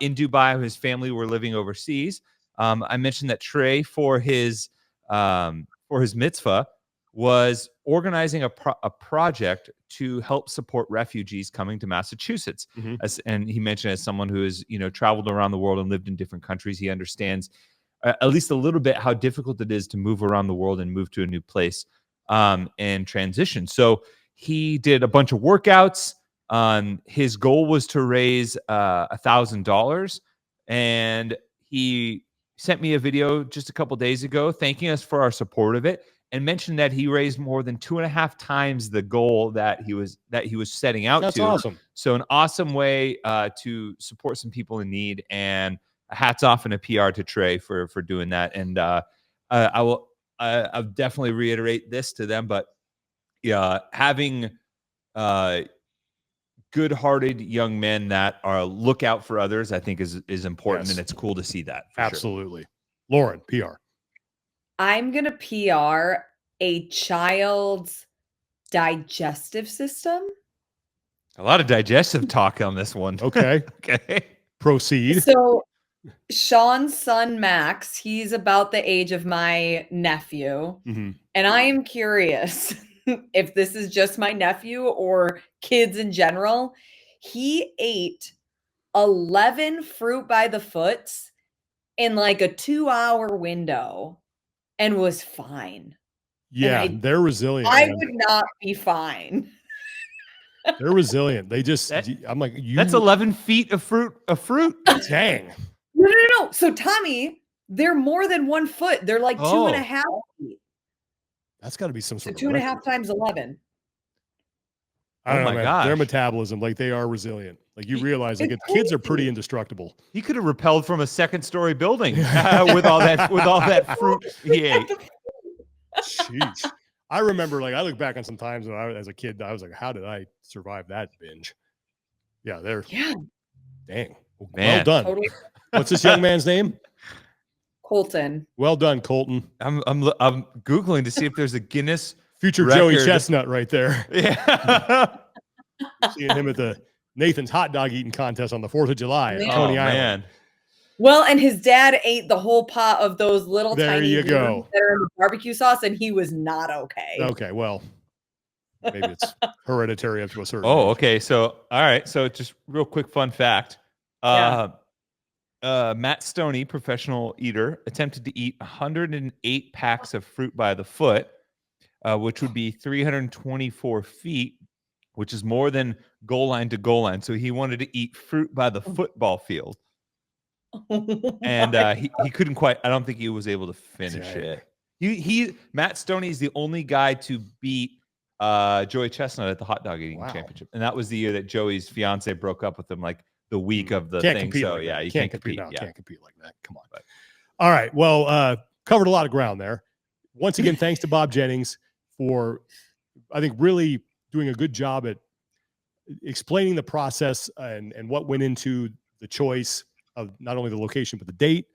in Dubai. His family were living overseas. I mentioned that Trey for his mitzvah was organizing a project to help support refugees coming to Massachusetts. And he mentioned, as someone who has traveled around the world and lived in different countries, he understands at least a little bit how difficult it is to move around the world and move to a new place and transition. So he did a bunch of workouts. His goal was to raise $1,000, and he sent me a video just a couple days ago thanking us for our support of it, and mentioned that he raised more than 2.5 times the goal that he was setting out to. That's awesome. So an awesome way to support some people in need, and hats off and a PR to Trey for doing that. And I'll definitely reiterate this to them, but having good-hearted young men that are look out for others, I think is important, Yes. and it's cool to see that. Absolutely. Sure. Lauren, PR. I'm going to PR a child's digestive system. A lot of digestive talk on this one. Okay. Okay. Proceed. So Sean's son, Max, he's about the age of my nephew. Mm-hmm. And I am curious if this is just my nephew or kids in general. He ate 11 fruit by the foots in like a 2-hour window and was fine. Yeah, they're resilient. I man. would not be fine. They're resilient. They just, I'm like, That's 11 feet of fruit. Dang. No. So Tommy, they're more than 1 foot. They're like 2.5 feet. That's got to be some sort of 2.5 times 11. I don't know, man. gosh. Their metabolism, like they are resilient. Like you realize, like kids are pretty indestructible. He could have repelled from a 2nd-story building with all that fruit he ate. Jeez. I remember, like, I look back on some times when as a kid, I was like, how did I survive that binge? Yeah, dang. Man. Well done. Totally. What's this young man's name? Colton. Well done, Colton. I'm Googling to see if there's a Guinness future record. Joey Chestnut right there. Yeah. Seeing him at the Nathan's hot dog eating contest on the 4th of July at Coney Island. Man. Well, and his dad ate the whole pot of those little There tiny you go. that are in the barbecue sauce, and he was not okay. Okay, well, maybe it's hereditary up to a certain Oh, age. okay. So, all right. So, just real quick fun fact. Matt Stoney, professional eater, attempted to eat 108 packs of fruit by the foot, which would be 324 feet, which is more than goal line to goal line. So he wanted to eat fruit by the football field. And he couldn't quite. I don't think he was able to finish it. Matt Stoney is the only guy to beat Joey Chestnut at the hot dog eating championship, and that was the year that Joey's fiance broke up with him, like the week of the thing. So like yeah, that. you can't compete. now. Yeah. Can't compete like that. Come on. All right. Well, covered a lot of ground there. Once again, thanks to Bob Jennings for, I think, really doing a good job at explaining the process and what went into the choice of not only the location but the date.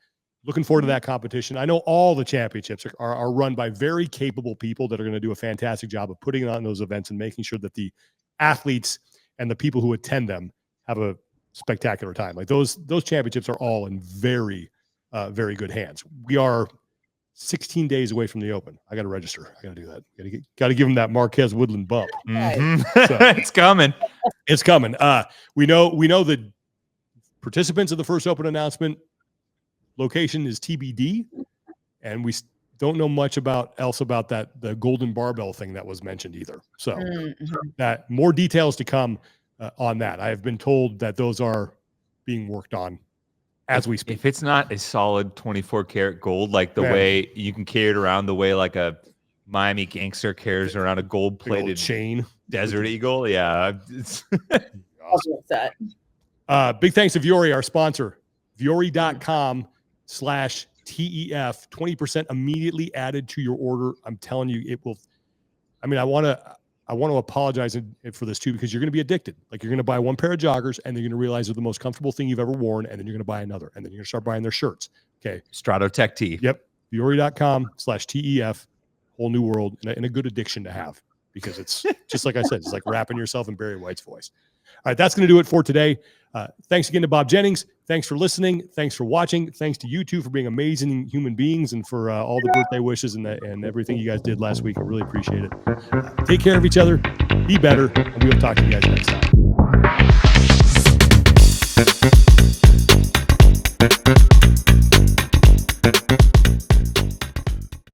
Looking forward to that competition. I know all the championships are run by very capable people that are going to do a fantastic job of putting on those events and making sure that the athletes and the people who attend them have a spectacular time. Like those championships are all in very, very good hands. We are 16 days away from the Open. I got to register. I got to do that. Got to give them that Marquez Woodland bump. Mm-hmm. So, it's coming. It's coming. We know the participants of the first Open announcement. Location is TBD, and we don't know much else about the golden barbell thing that was mentioned either. So that more details to come on that. I have been told that those are being worked on as we speak. If it's not a solid 24 karat gold, like the way you can carry it around, the way like a Miami gangster carries around a gold plated chain Desert Eagle, yeah, it's awesome. Big thanks to Vuori, our sponsor. Vuori.com/TEF, 20% immediately added to your order. I'm telling you, it will. I mean, I want to apologize for this too, because you're going to be addicted. Like you're going to buy one pair of joggers and then you're going to realize they're the most comfortable thing you've ever worn. And then you're going to buy another, and then you're going to start buying their shirts. Okay. Strato Tech Tee. Yep. Vuori.com/TEF. Whole new world and a good addiction to have, because it's just like I said, it's like wrapping yourself in Barry White's voice. All right, that's going to do it for today. Thanks again to Bob Jennings. Thanks for listening. Thanks for watching. Thanks to you two for being amazing human beings and for all the birthday wishes and everything you guys did last week. I really appreciate it. Take care of each other. Be better. And we will talk to you guys next time.